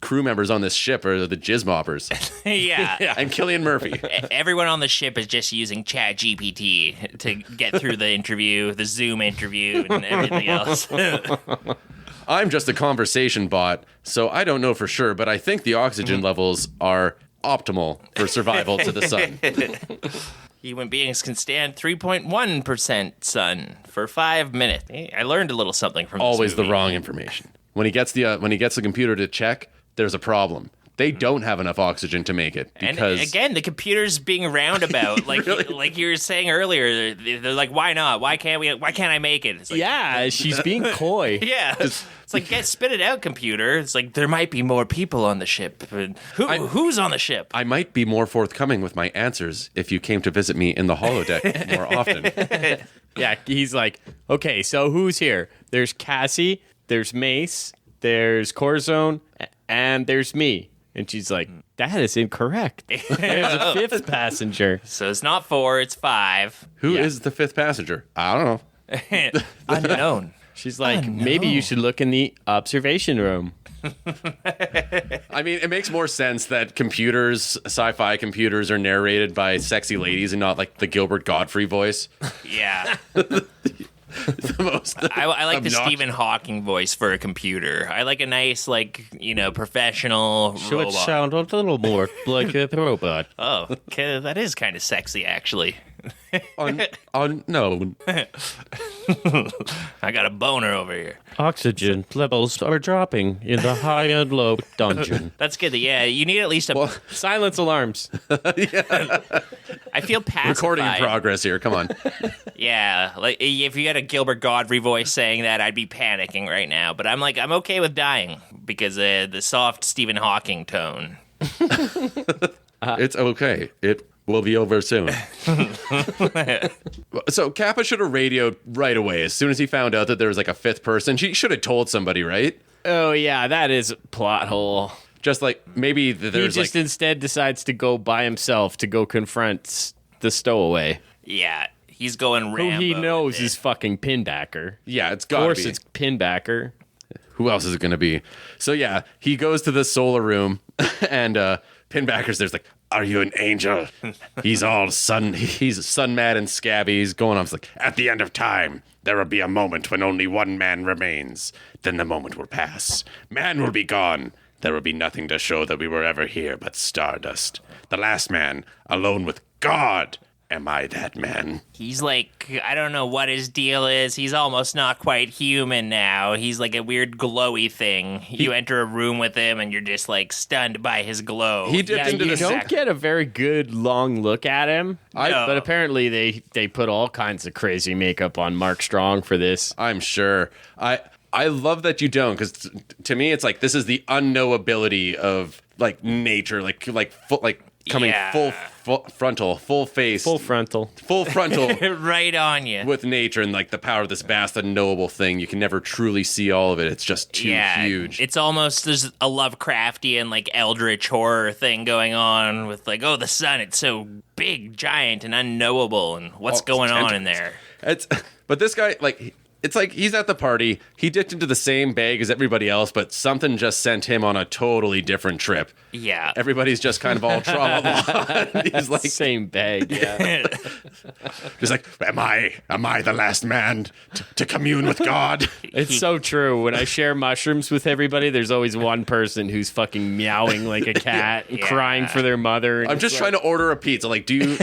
crew members on this ship are the jizz moppers yeah. and Cilian Murphy. Everyone on the ship is just using Chat GPT to get through the interview, the Zoom interview, and everything else. I'm just a conversation bot, so I don't know for sure, but I think the oxygen levels are optimal for survival to the sun. Human beings can stand 3.1% sun for 5 minutes. Hey, I learned a little something from Always this the movie. wrong information. When he gets the computer to check, there's a problem. They don't have enough oxygen to make it And because again, the computer's being roundabout, like Really? like you were saying earlier. They're like, "Why not? Why can't we? Why can't I make it?" It's like, Yeah, she's being coy. yeah. It's like, spit it out, computer. It's like there might be more people on the ship. And who's on the ship? I might be more forthcoming with my answers if you came to visit me in the holodeck more often. Yeah, he's like, okay, so who's here? There's Cassie, there's Mace, there's Corazon, and there's me. And she's like, that is incorrect. There's a fifth passenger. So it's not 4, it's 5. Who is the fifth passenger? I don't know. Unknown. She's like, maybe you should look in the observation room. I mean, it makes more sense that sci-fi computers, are narrated by sexy ladies and not like the Gilbert Gottfried voice. Yeah. The most I like the obnoxious- Stephen Hawking voice for a computer. I like a nice, professional robot. sound a little more like a robot. Oh, okay, that is kind of sexy, actually. no. I got a boner over here. Oxygen levels are dropping in the high and low dungeon. That's good. Yeah, you need at least a. Silence alarms. I feel pacified. Recording in progress here. Come on. Yeah, like if you had a Gilbert Gottfried voice saying that, I'd be panicking right now. But I'm okay with dying because the soft Stephen Hawking tone. It's okay. It will be over soon. So Kappa should have radioed right away as soon as he found out that there was like a fifth person. She should have told somebody, right? Oh, yeah, that is a plot hole. Just like maybe He there's just like instead decides to go by himself to go confront the stowaway. Yeah, he's going Who Rambo. he knows with it. is fucking Pinbacker. Yeah, it's Of gotta course be. it's Pinbacker. Who else is it going to be? So yeah, he goes to the solar room, and Pinbacker's there's like, "Are you an angel?" He's sun mad and scabby. He's going on. It's like, "At the end of time, there will be a moment when only one man remains. Then the moment will pass. Man will be gone. There will be nothing to show that we were ever here but stardust. The last man, alone with God. Am I that man?" He's like, I don't know what his deal is. He's almost not quite human now. He's like a weird glowy thing. You enter a room with him and you're just like stunned by his glow. He dipped Yeah, into you the don't get a very good long look at him. No. But apparently they put all kinds of crazy makeup on Mark Strong for this. I'm sure. I love that you don't, because to me it's like this is the unknowability of like nature, like coming Yeah. full frontal, full face, Full frontal. full frontal right on you. with nature and like the power of this vast unknowable thing. You can never truly see all of it. It's just too huge. It's almost, there's a Lovecraftian, like, eldritch horror thing going on with, like, oh, the sun, it's so big, giant, and unknowable, and what's Oh, going on tentac- in there? But this guy, like, it's like he's at the party. He dipped into the same bag as everybody else, but something just sent him on a totally different trip. Yeah. Everybody's just kind of all trauma. He's like, Same bag, yeah. he's like, am I the last man to commune with God? It's so true. When I share mushrooms with everybody, there's always one person who's fucking meowing like a cat and Yeah. crying for their mother. And I'm just trying to order a pizza. Like, do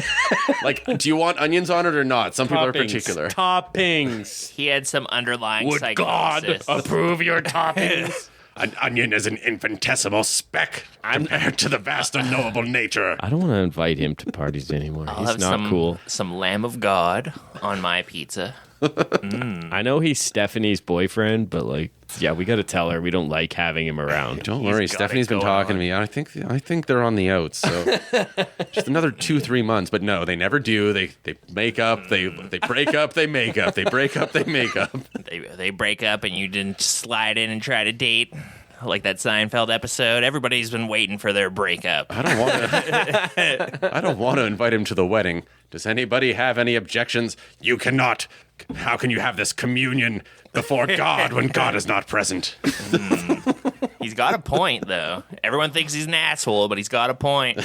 you want onions on it or not? Some people are particular. Toppings. He had some underlying Would God psychosis. approve your toppings? An onion is an infinitesimal speck compared to the vast unknowable nature. I don't want to invite him to parties anymore. I'll He's have not cool. some Lamb of God on my pizza. I know he's Stephanie's boyfriend, but like, yeah, we got to tell her we don't like having him around. Don't He's worry, got Stephanie's it been going talking on. to me. I think they're on the outs. So just another 2-3 months. But no, they never do. They make up. They break up. They make up. They break up. They make up. They break up and you didn't slide in and try to date. Like that Seinfeld episode. Everybody's been waiting for their breakup. I don't want to invite him to the wedding. Does anybody have any objections? You cannot. How can you have this communion before God when God is not present? He's got a point, though. Everyone thinks he's an asshole, but he's got a point.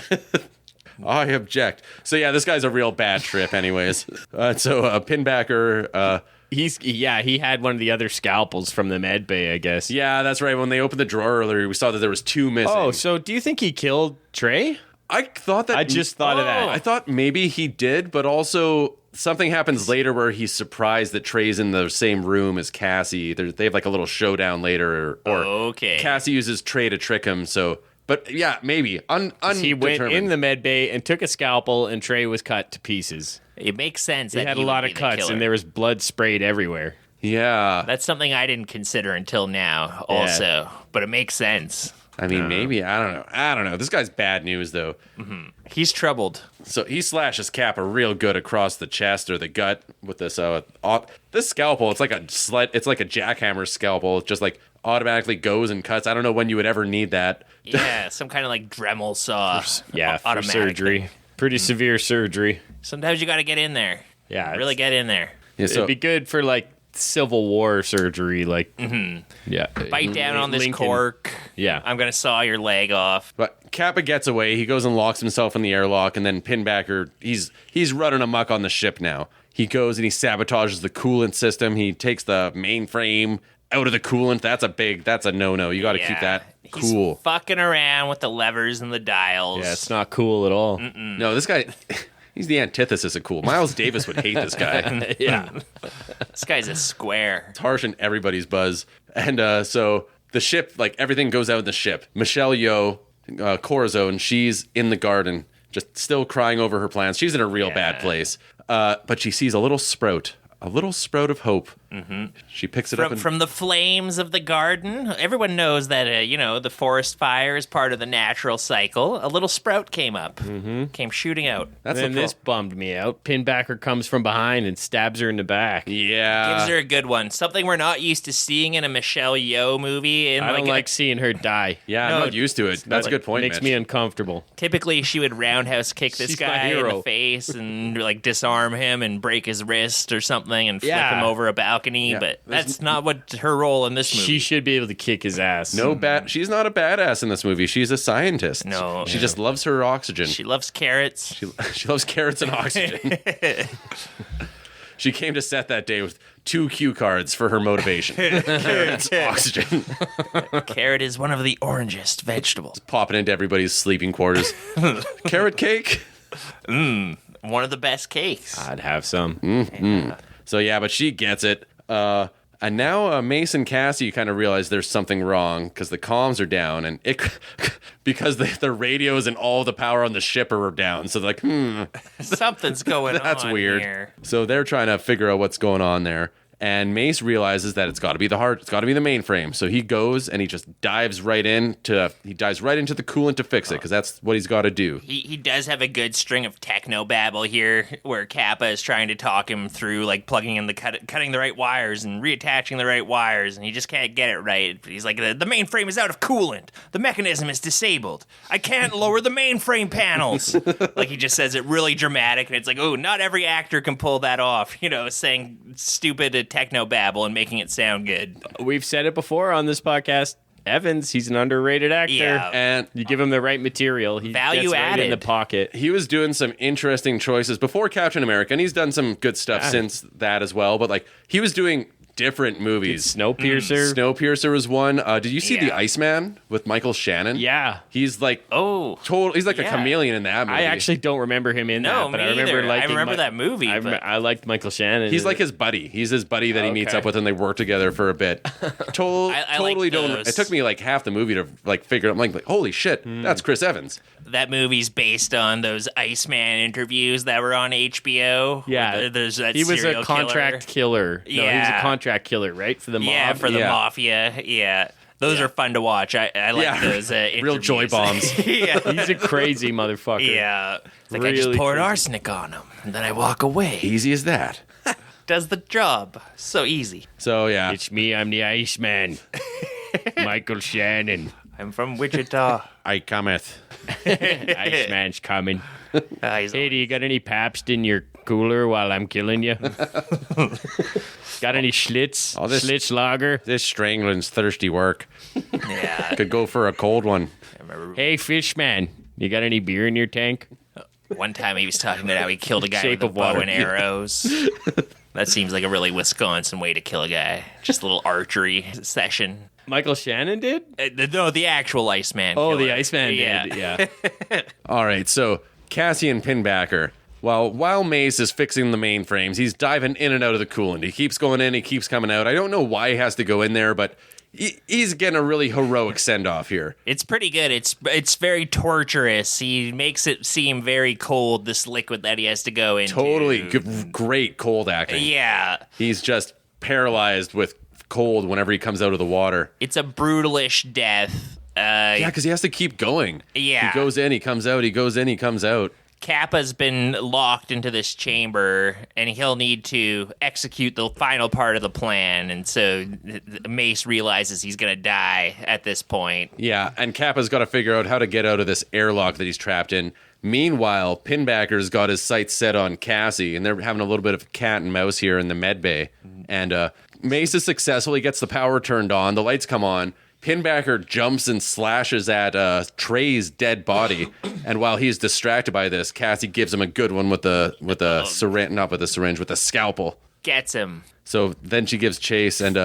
I object. So yeah, this guy's a real bad trip anyways. Pinbacker, He had one of the other scalpels from the med bay, I guess. yeah, that's right. When they opened the drawer earlier, we saw that there was 2 missing. Oh, so do you think he killed Trey? I thought that I just thought of that. I thought maybe he did, but also something happens later where he's surprised that Trey's in the same room as Cassie. They have like a little showdown later, or Okay. Cassie uses Trey to trick him. So, but yeah, maybe He went undetermined. in the med bay and took a scalpel, and Trey was cut to pieces. It makes sense He that had he a lot would of be the cuts, killer. and there was blood sprayed everywhere. Yeah, That's something I didn't consider until now, also. But it makes sense. I mean, maybe I don't know. This guy's bad news though. He's troubled. So he slashes Kappa real good across the chest or the gut with this this scalpel. It's like a jackhammer scalpel. It just like automatically goes and cuts. I don't know when you would ever need that. Yeah, some kind of like Dremel saw. Yeah, for automatic surgery. thing. Pretty severe surgery. Sometimes you got to get in there. Yeah, Really get in there. Yeah, so It'd be good for like Civil War surgery, like yeah, Bite down on this Lincoln. cork. Yeah, I'm going to saw your leg off. But Kappa gets away. He goes and locks himself in the airlock, and then Pinbacker, he's running amok on the ship now. He goes and he sabotages the coolant system. He takes the mainframe out of the coolant. That's a no-no. You got to keep that cool. He's fucking around with the levers and the dials. yeah, it's not cool at all. No, this guy, he's the antithesis of cool. Miles Davis would hate this guy. Yeah, This guy's a square. It's harsh in everybody's buzz. And so the ship, like everything goes out in the ship. Michelle Yeoh, Corazon, she's in the garden, just still crying over her plans. She's in a real bad place. But she sees a little sprout of hope She picks it up and From the flames of the garden. Everyone knows that, the forest fire is part of the natural cycle. A little sprout came up, came shooting out. that's Then the this bummed me out. Pinbacker comes from behind and stabs her in the back. Yeah. Gives her a good one. Something we're not used to seeing in a Michelle Yeoh movie. I don't like seeing her die. Yeah, I'm not used to it. That's a good point, Makes Mitch. me uncomfortable. Typically, she would roundhouse kick this She's my guy in hero. the face and disarm him and break his wrist or something and flip Yeah. him over a balcony. Yeah. But that's not what her role in this movie. She should be able to kick his ass. She's not a badass in this movie. She's a scientist. No. She just loves her oxygen. She loves carrots. She loves carrots and oxygen. She came to set that day with 2 cue cards for her motivation. Carrots, oxygen. Carrot is one of the orangest vegetables. Popping into everybody's sleeping quarters. Carrot cake? One of the best cakes. I'd have some. So yeah, but she gets it. And now Mace and Cassie kind of realize there's something wrong because the comms are down and because the radios and all the power on the ship are down. So they're like, Something's going on. that's weird. Here. So they're trying to figure out what's going on there. And Mace realizes that it's got to be it's got to be the mainframe. So he goes and he just dives right into the coolant to fix it because that's what he's got to do. He does have a good string of techno babble here, where Kappa is trying to talk him through plugging in cutting the right wires and reattaching the right wires, and he just can't get it right. He's like, the mainframe is out of coolant. The mechanism is disabled. I can't lower the mainframe panels. He just says it really dramatic, and it's like, oh, not every actor can pull that off. Saying stupid techno babble and making it sound good. We've said it before on this podcast. Evans, he's an underrated actor. Yeah. And You give him the right material, he Value gets right added. in the pocket. he was doing some interesting choices before Captain America, and he's done some good stuff since that as well. But he was doing different movies. Snowpiercer. Snowpiercer was one. Did you see Yeah. The Iceman with Michael Shannon? Yeah. He's Oh, he's like a Yeah. chameleon in that movie. I actually don't remember him in No, that, but me I remember either. I liking remember that movie, but- I liked Michael Shannon. He's like his buddy. He's his buddy that he meets Okay. up with, and they work together for a bit. I Totally like don't. those. It took me half the movie to figure out. I'm like, holy shit, that's Chris Evans. that movie's based on those Iceman interviews that were on HBO. Yeah. where there's that he was serial a contract killer. No, he was Yeah. a contract killer, right? For the mob. Yeah, for the Yeah. mafia. Yeah. Those are fun to watch. I like Yeah. those Real joy interviews. bombs. yeah. He's a crazy motherfucker. Yeah. It's like I just Really poured crazy. arsenic on him, and then I walk away. Easy as that. Does the job. So easy. So yeah, It's me, I'm the Iceman. Michael Shannon. I'm from Wichita. I cometh. Iceman's coming. He's Hey, do you got any Pabst in your cooler while I'm killing you? Got any Schlitz? Oh, this- Schlitz lager? This strangling's thirsty work. yeah. Could go for a cold one. I remember Hey, Fishman, you got any beer in your tank? one time he was talking about how he killed a guy Shape with a of water. bow and arrows. That seems like a really Wisconsin way to kill a guy. Just a little archery session. Michael Shannon did? No, the actual Iceman. Oh, the killer. Iceman Yeah. did. Yeah. All right, so Cassie and Pinbacker. While Mace is fixing the mainframes, he's diving in and out of the coolant. He keeps going in, he keeps coming out. I don't know why he has to go in there, but he's getting a really heroic send-off here. It's pretty good. It's very torturous. He makes it seem very cold, this liquid that he has to go into. Totally great cold acting. Yeah. He's just paralyzed with cold whenever he comes out of the water. It's a brutalish death. Yeah, because he has to keep going. Yeah. He goes in, he comes out, he goes in, he comes out. Kappa's been locked into this chamber, and he'll need to execute the final part of the plan. And so Mace realizes he's going to die at this point. Yeah, and Kappa's got to figure out how to get out of this airlock that he's trapped in. Meanwhile, Pinbacker's got his sights set on Cassie, and they're having a little bit of cat and mouse here in the med bay. And Mace is successful. He gets the power turned on. The lights come on. Pinbacker jumps and slashes at Trey's dead body, and while he's distracted by this, Cassie gives him a good one with a syringe, not with a syringe, with a scalpel. Gets him. So then she gives chase, and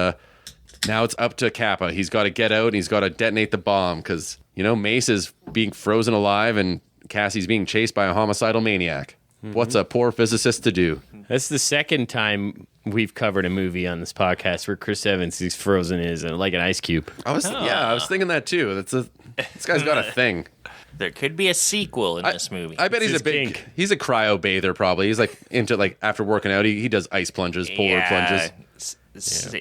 now it's up to Kappa. He's got to get out, and he's got to detonate the bomb because Mace is being frozen alive, and Cassie's being chased by a homicidal maniac. What's a poor physicist to do? That's the second time we've covered a movie on this podcast where Chris Evans is frozen like an ice cube. I was thinking that too. This guy's got a thing. There could be a sequel in this movie. I bet he's his a big. kink. He's a cryo bather. Probably he's like into like after working out. He does ice plunges, polar plunges.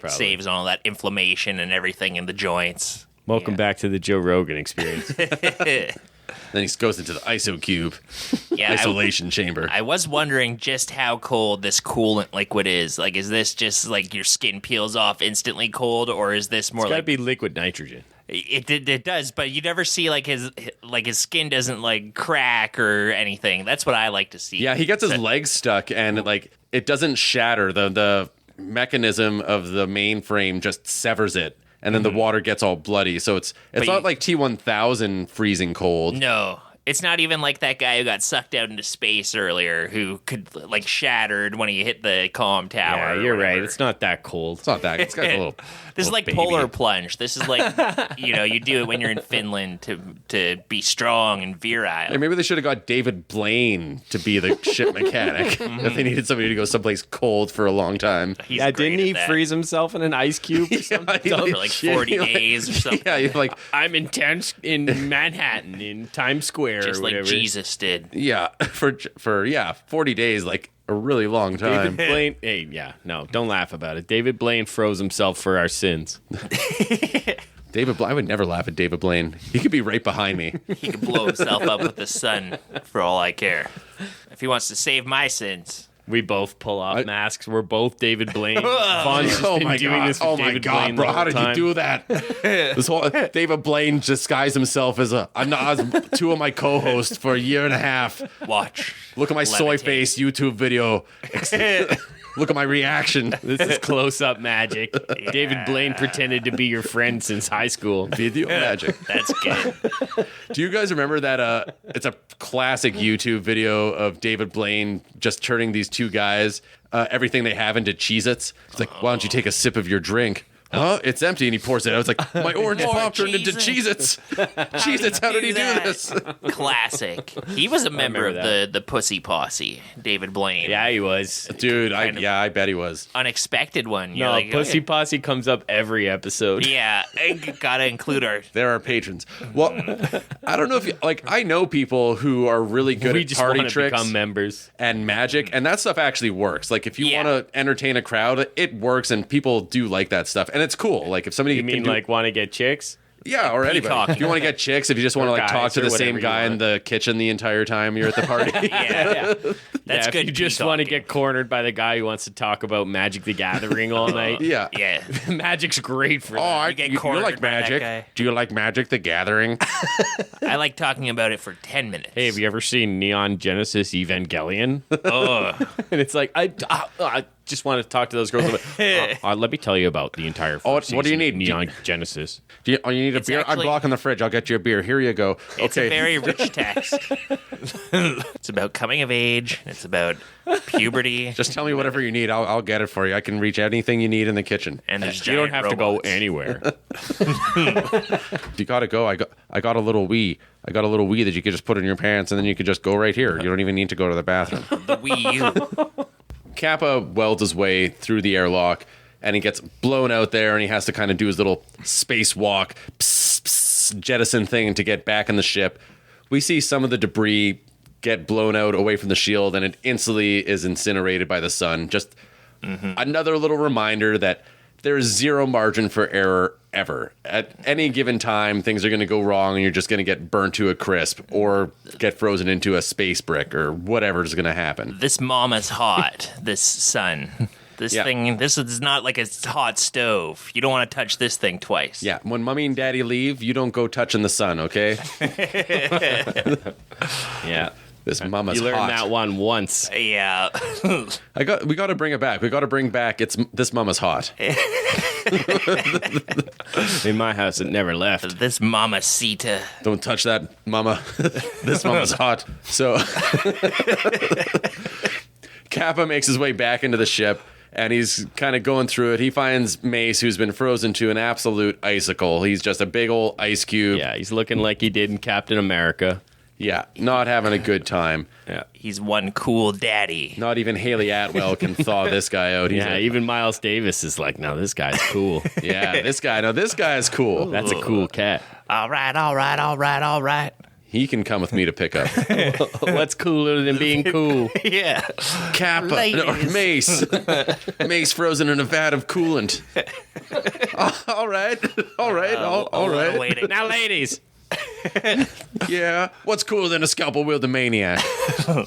probably. Saves all that inflammation and everything in the joints. Welcome back to the Joe Rogan experience. Then he goes into the iso cube, Yeah, isolation chamber. I was wondering just how cold this coolant liquid is. Like, is this just like your skin peels off instantly cold, or is this more It's got to like be liquid nitrogen. it does? But you never see like his skin doesn't like crack or anything. That's what I like to see. Yeah, he gets his legs stuck, and like it doesn't shatter. The mechanism of the mainframe just severs it, and then the water gets all bloody. So it's not like T-1000 freezing cold. No, it's not even like that guy who got sucked out into space earlier, who could like shattered when he hit the comm tower. Yeah, or you're whatever. right. It's not that cold. It's not that. It's got a little. This is little like baby. polar plunge. This is like you do it when you're in Finland to be strong and virile. Hey, maybe they should have got David Blaine to be the ship mechanic if they needed somebody to go someplace cold for a long time. He's Yeah, great didn't at he that. freeze himself in an ice cube or something? he for like- like 40 like- days or something? Yeah, he's like I'm in Manhattan, in Times Square, Just or like whatever. Jesus did. yeah for 40 days, like a really long time. David Blaine. Hey, yeah, no, don't laugh about it. David Blaine froze himself for our sins. David Blaine. I would never laugh at David Blaine. He could be right behind me. He could blow himself up with the sun for all I care. If he wants to save my sins. We both pull off masks. We're both David Blaine. Vaughn's just Oh been my doing god! this with Oh my David god, Blaine bro! the How whole did time. you do that? This whole David Blaine disguised himself as two of my co-hosts for a year and a half. Watch. Look at my soy Levitate. face YouTube video. Look at my reaction. This is close-up magic. David Blaine pretended to be your friend since high school. Video magic. That's good. Do you guys remember that? It's a classic YouTube video of David Blaine just turning these two guys everything they have into Cheez-Its. It's like, why don't you take a sip of your drink? Huh? It's empty, and he pours it out. It's like, my orange More pop turned into Cheez-Its. Cheez-Its. Cheez-Its, how did he do that? this? Classic. He was a member of remember the Pussy Posse, David Blaine. Yeah, he was. Dude, I bet he was. Unexpected one. You're No, like, Pussy okay. Posse comes up every episode. Yeah, gotta include our. They're our patrons. Well, I don't know if you, like, I know people who are really good We at just party want to tricks become members. and magic, and that stuff actually works. Like, if you Yeah. want to entertain a crowd, it works, and people do like that stuff, and it's cool. Like, if somebody You mean can do, like want to get chicks? yeah, or anybody. peacocking. If you want to get chicks, if you just want to Or like talk guys, to or the same whatever you guy in want. the kitchen the entire time you're at the party. Yeah, that's yeah, good. If you just want to peacocking. get cornered by the guy who wants to talk about Magic the Gathering all night. Yeah. Yeah. Magic's great for Oh, that. You get you cornered like by that magic? guy. Do you like Magic the Gathering? I like talking about it for 10 minutes. Hey, have you ever seen Neon Genesis Evangelion? Oh, And it's like, I just want to talk to those girls. About, let me tell you about the entire first what do you season need? of Neon Genesis. Do you need a It's beer? I'm actually- blocking the fridge. I'll get you a beer. Here you go. it's Okay. a very rich text. It's about coming of age. It's about puberty. Just tell me whatever you need. I'll get it for you. I can reach anything you need in the kitchen. And there's You don't giant have to go robots. anywhere. If you gotta go, I got a little Wii. I got a little Wii that you could just put in your pants, and then you could just go right here. You don't even need to go to the bathroom. The Wii U. Kappa welds his way through the airlock, and he gets blown out there, and he has to kind of do his little spacewalk, jettison thing to get back in the ship. We see some of the debris get blown out away from the shield, and it instantly is incinerated by the sun. Just another little reminder that there's zero margin for error ever. At any given time, things are going to go wrong, and you're just going to get burnt to a crisp or get frozen into a space brick or whatever is going to happen. This mama's hot. This sun. This Yeah. thing. This is not like a hot stove. You don't want to touch this thing twice. Yeah, when mommy and daddy leave, you don't go touching the sun, okay? Yeah. This mama's You learned hot. that one once. Yeah. We got to bring it back. We got to bring back this mama's hot. In my house, it never left. This mamacita. Don't touch that, mama. This mama's hot. So Kappa makes his way back into the ship, and he's kind of going through it. He finds Mace, who's been frozen to an absolute icicle. He's just a big old ice cube. Yeah, he's looking like he did in Captain America. Yeah, not having a good time. Yeah. He's one cool daddy. Not even Haley Atwell can thaw this guy out. He's Yeah, like, even Miles Davis is like, no, this guy's cool. yeah, this guy is cool. That's a cool cat. All right, all right, all right, all right. he can come with me to pick up. What's cooler than being cool? Yeah. Kappa, or Mace. Mace frozen in a vat of coolant. All right. All right. Waiting. Now, ladies. Yeah. What's cooler than a scalpel wielding maniac? I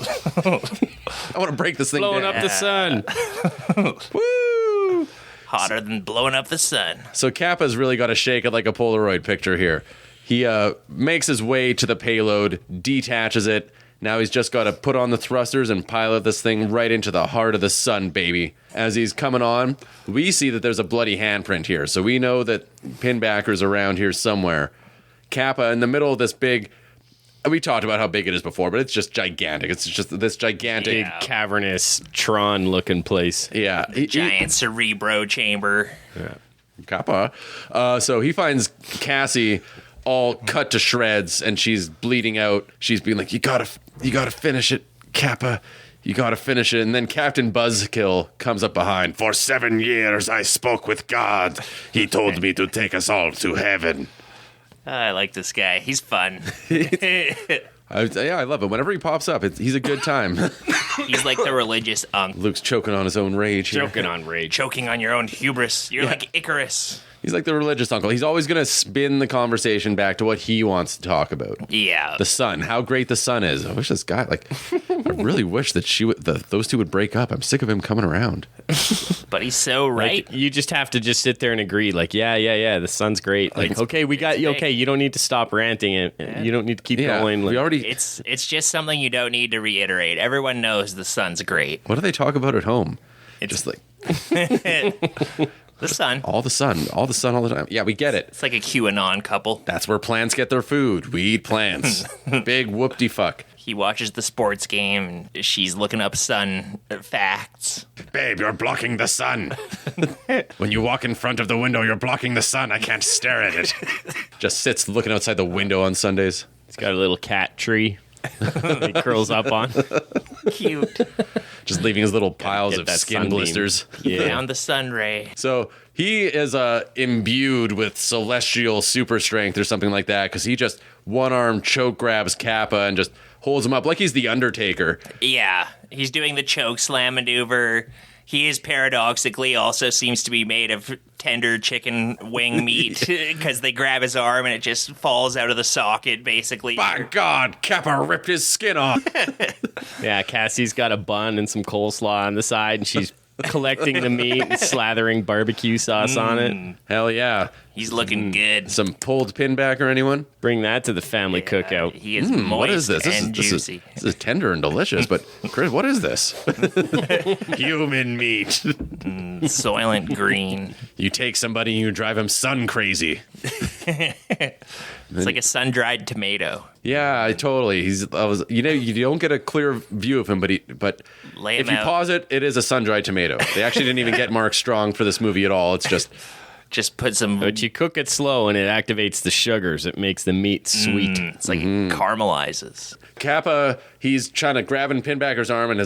want to break this thing Blowing down. up the sun. Woo! Hotter than blowing up the sun. So Kappa's really got to shake it like a Polaroid picture here. He makes his way to the payload, detaches it. Now he's just got to put on the thrusters and pilot this thing right into the heart of the sun, baby. As he's coming on, we see that there's a bloody handprint here. So we know that Pinbacker's around here somewhere. Kappa in the middle of this big... We talked about how big it is before, but it's just gigantic. It's just this gigantic... Big, cavernous, Tron-looking place. Yeah. Giant cerebro chamber. Kappa. So he finds Cassie all cut to shreds, and she's bleeding out. She's being like, you gotta finish it, Kappa. You gotta finish it. And then Captain Buzzkill comes up behind. For 7 years I spoke with God. He told me to take us all to heaven. I like this guy. He's fun. I love him. Whenever he pops up, he's a good time. He's like the religious unk. Luke's choking on his own rage here. Joking on rage. Choking on your own hubris. You're like Icarus. He's like the religious uncle. He's always going to spin the conversation back to what he wants to talk about. Yeah. The sun. How great the sun is. I wish this guy, I really wish that those two would break up. I'm sick of him coming around. But he's so right. Like, you just have to just sit there and agree. Like, yeah, the sun's great. Like, okay, we got you. Okay, you don't need to stop ranting. You don't need to keep going. Like, we already. It's just something you don't need to reiterate. Everyone knows the sun's great. What do they talk about at home? It's Just like the sun. all the sun all the time. Yeah, we get it. It's like a QAnon couple. That's where plants get their food. We eat plants. Big whoop-de-fuck. He watches the sports game and she's looking up sun facts. Babe, you're blocking the sun. When you walk in front of the window, you're blocking the sun. I can't stare at it. Just sits looking outside the window on Sundays. he's got a little cat tree he curls up on. Cute. Just leaving his little piles get of that skin sunbeam. blisters. Yeah. Down the sun ray. So he is imbued with celestial super strength or something like that, because he just one-arm choke grabs Kappa and just holds him up like he's the Undertaker. Yeah. He's doing the choke slam maneuver. He is paradoxically also seems to be made of tender chicken wing meat because they grab his arm and it just falls out of the socket, basically. By God, Kappa ripped his skin off. Yeah, Cassie's got a bun and some coleslaw on the side, and she's collecting the meat and slathering barbecue sauce on it. Hell yeah. He's looking good. Some pulled pinback or anyone? Bring that to the family cookout. He is moist What is this? and juicy. This is tender and delicious, but Chris, what is this? Human meat. Soylent Green. You take somebody and you drive him sun crazy. It's like a sun-dried tomato. Yeah, totally. You don't get a clear view of him, but Lay if him you out. pause it, it is a sun-dried tomato. They actually didn't even get Mark Strong for this movie at all. It's just put some... But you cook it slow and it activates the sugars. It makes the meat sweet. It's like it caramelizes. Kappa. He's trying to grab in Pinbacker's arm, and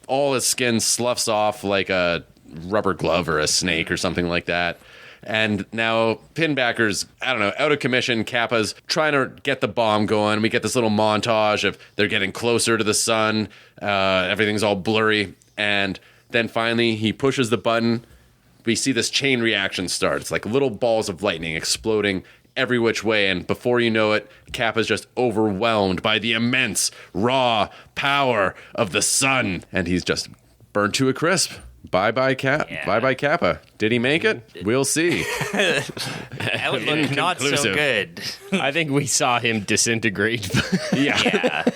all his skin sloughs off like a rubber glove or a snake or something like that. And now Pinbacker's, out of commission. Kappa's trying to get the bomb going. We get this little montage of they're getting closer to the sun. Everything's all blurry. And then finally he pushes the button. We see this chain reaction start. It's like little balls of lightning exploding every which way. And before you know it, Kappa's just overwhelmed by the immense, raw power of the sun. And he's just burnt to a crisp. Bye-bye, Yeah. Bye-bye, Kappa. Did he make it? We'll see. That would look not so Inconclusive. good. I think we saw him disintegrate. Yeah.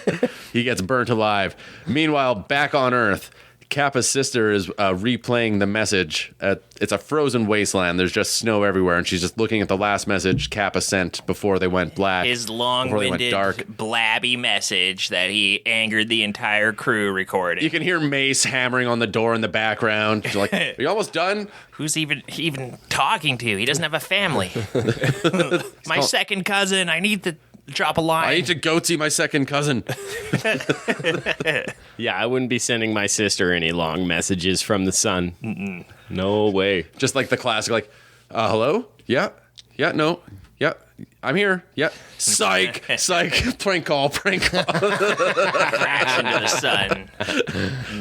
He gets burnt alive. Meanwhile, back on Earth, Kappa's sister is replaying the message. It's a frozen wasteland. There's just snow everywhere, and she's just looking at the last message Kappa sent before they went black. His before they went long-winded, dark. blabby message that he angered the entire crew recording. You can hear Mace hammering on the door in the background. She's like, are you almost done? Who's even talking to? He doesn't have a family. My second cousin. I need to drop a line. I need to goatee my second cousin. Yeah, I wouldn't be sending my sister any long messages from the sun. No way. Just like the classic, like, hello? Yeah? Yeah, no? Yeah? I'm here. Yep. Psych. Prank call. Crash into the sun.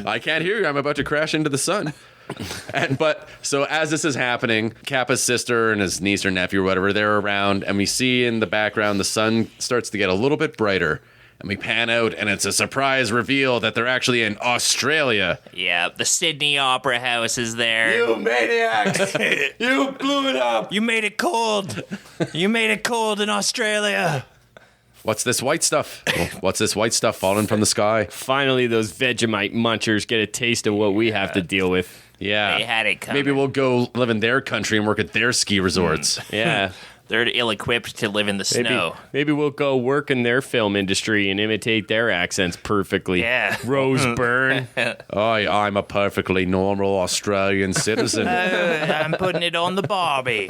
I can't hear you. I'm about to crash into the sun. So as this is happening, Kappa's sister and his niece or nephew or whatever, they're around, and we see in the background the sun starts to get a little bit brighter. And we pan out, and it's a surprise reveal that they're actually in Australia. Yeah, the Sydney Opera House is there. You maniacs! You blew it up! You made it cold. You made it cold in Australia. What's this white stuff? What's this white stuff falling from the sky? Finally, those Vegemite munchers get a taste of what we have to deal with. Yeah. They had it coming. Maybe we'll go live in their country and work at their ski resorts. Yeah. They're ill-equipped to live in the snow. Maybe we'll go work in their film industry and imitate their accents perfectly. Yeah. Rose Byrne. I'm a perfectly normal Australian citizen. I'm putting it on the Barbie.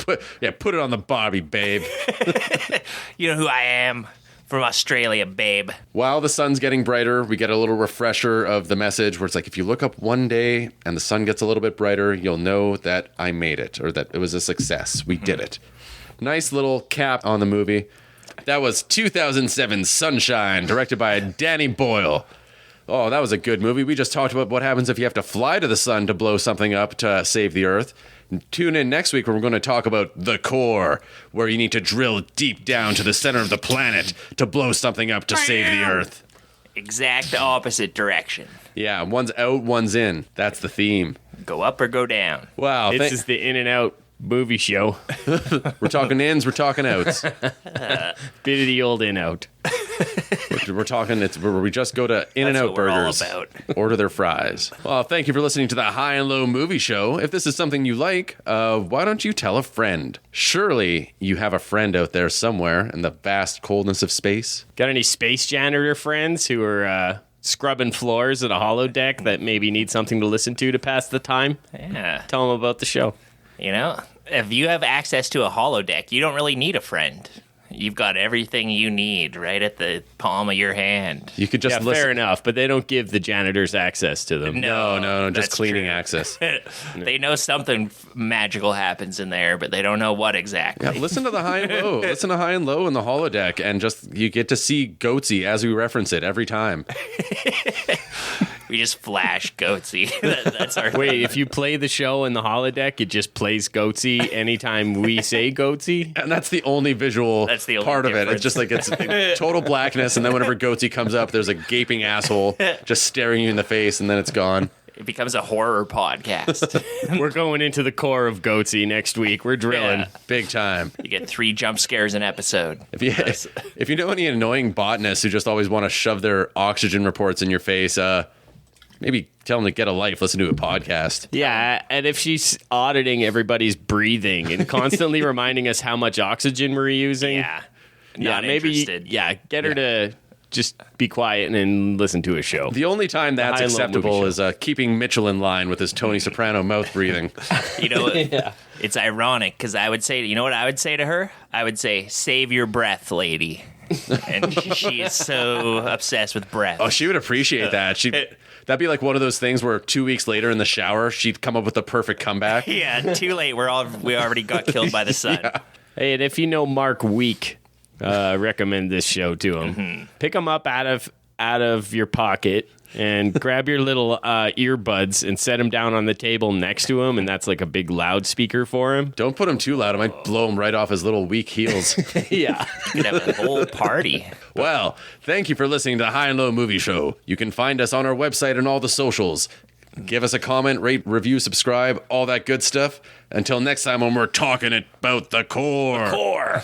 put it on the Barbie, babe. You know who I am? From Australia, babe. While the sun's getting brighter, we get a little refresher of the message where it's like, if you look up one day and the sun gets a little bit brighter, you'll know that I made it, or that it was a success. We did it. Nice little cap on the movie. That was 2007's Sunshine, directed by Danny Boyle. Oh, that was a good movie. We just talked about what happens if you have to fly to the sun to blow something up to save the Earth. Tune in next week where we're going to talk about The Core, where you need to drill deep down to the center of the planet to blow something up to save the Earth. Exact opposite direction. Yeah, one's out, one's in. That's the theme. Go up or go down. Wow. This is the In and Out movie show. We're talking ins, we're talking outs. Bit of the old In-Out. We're talking, it's where we just go to In-N-Out what we're all Burgers, about. order their fries. Well, thank you for listening to the High and Low Movie Show. If this is something you like, why don't you tell a friend? Surely you have a friend out there somewhere in the vast coldness of space. Got any space janitor friends who are scrubbing floors at a holodeck that maybe need something to listen to pass the time? Yeah. Tell them about the show. You know, if you have access to a holodeck, you don't really need a friend. You've got everything you need right at the palm of your hand. You could just Yeah, listen. fair enough, but they don't give the janitors access to them. No, just that's cleaning true. access. They know something magical happens in there, but they don't know what exactly. Yeah, listen to the High and Low. Listen to High and Low in the holodeck, and just you get to see Goatsy as we reference it every time. We just flash Goatsy. That's our. Wait, if you play the show in the holodeck, it just plays Goatsy anytime we say Goatsy? And that's the only visual That's the only part of it. difference. It's just like it's total blackness, and then whenever Goatsy comes up, there's a gaping asshole just staring you in the face, and then it's gone. It becomes a horror podcast. We're going into the core of Goatsy next week. We're drilling. Yeah. Big time. You get 3 jump scares an episode. If you know any annoying botanists who just always want to shove their oxygen reports in your face, maybe tell them to get a life, listen to a podcast. Yeah, and if she's auditing everybody's breathing and constantly reminding us how much oxygen we're using, Not maybe interested. get her to just be quiet and listen to a show. The only time that's High and Low acceptable movie is keeping Mitchell in line with his Tony Soprano mouth breathing. You know, it's ironic because I would say, you know what I would say to her? I would say, save your breath, lady. And she is so obsessed with breath. Oh, she would appreciate that. That'd be like one of those things where 2 weeks later in the shower, she'd come up with the perfect comeback. Yeah, too late. We already got killed by the sun. Hey, and if you know Mark Week, recommend this show to him. Mm-hmm. Pick him up out of your pocket and grab your little earbuds and set him down on the table next to him, and that's like a big loudspeaker for him. Don't put him too loud. I might blow him right off his little weak heels. Yeah. You could have a whole party. Well, thank you for listening to the High and Low Movie Show. You can find us on our website and all the socials. Give us a comment, rate, review, subscribe, all that good stuff. Until next time when we're talking about the core.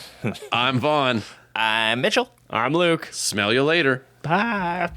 I'm Vaughn. I'm Mitchell. I'm Luke. Smell you later. Bye.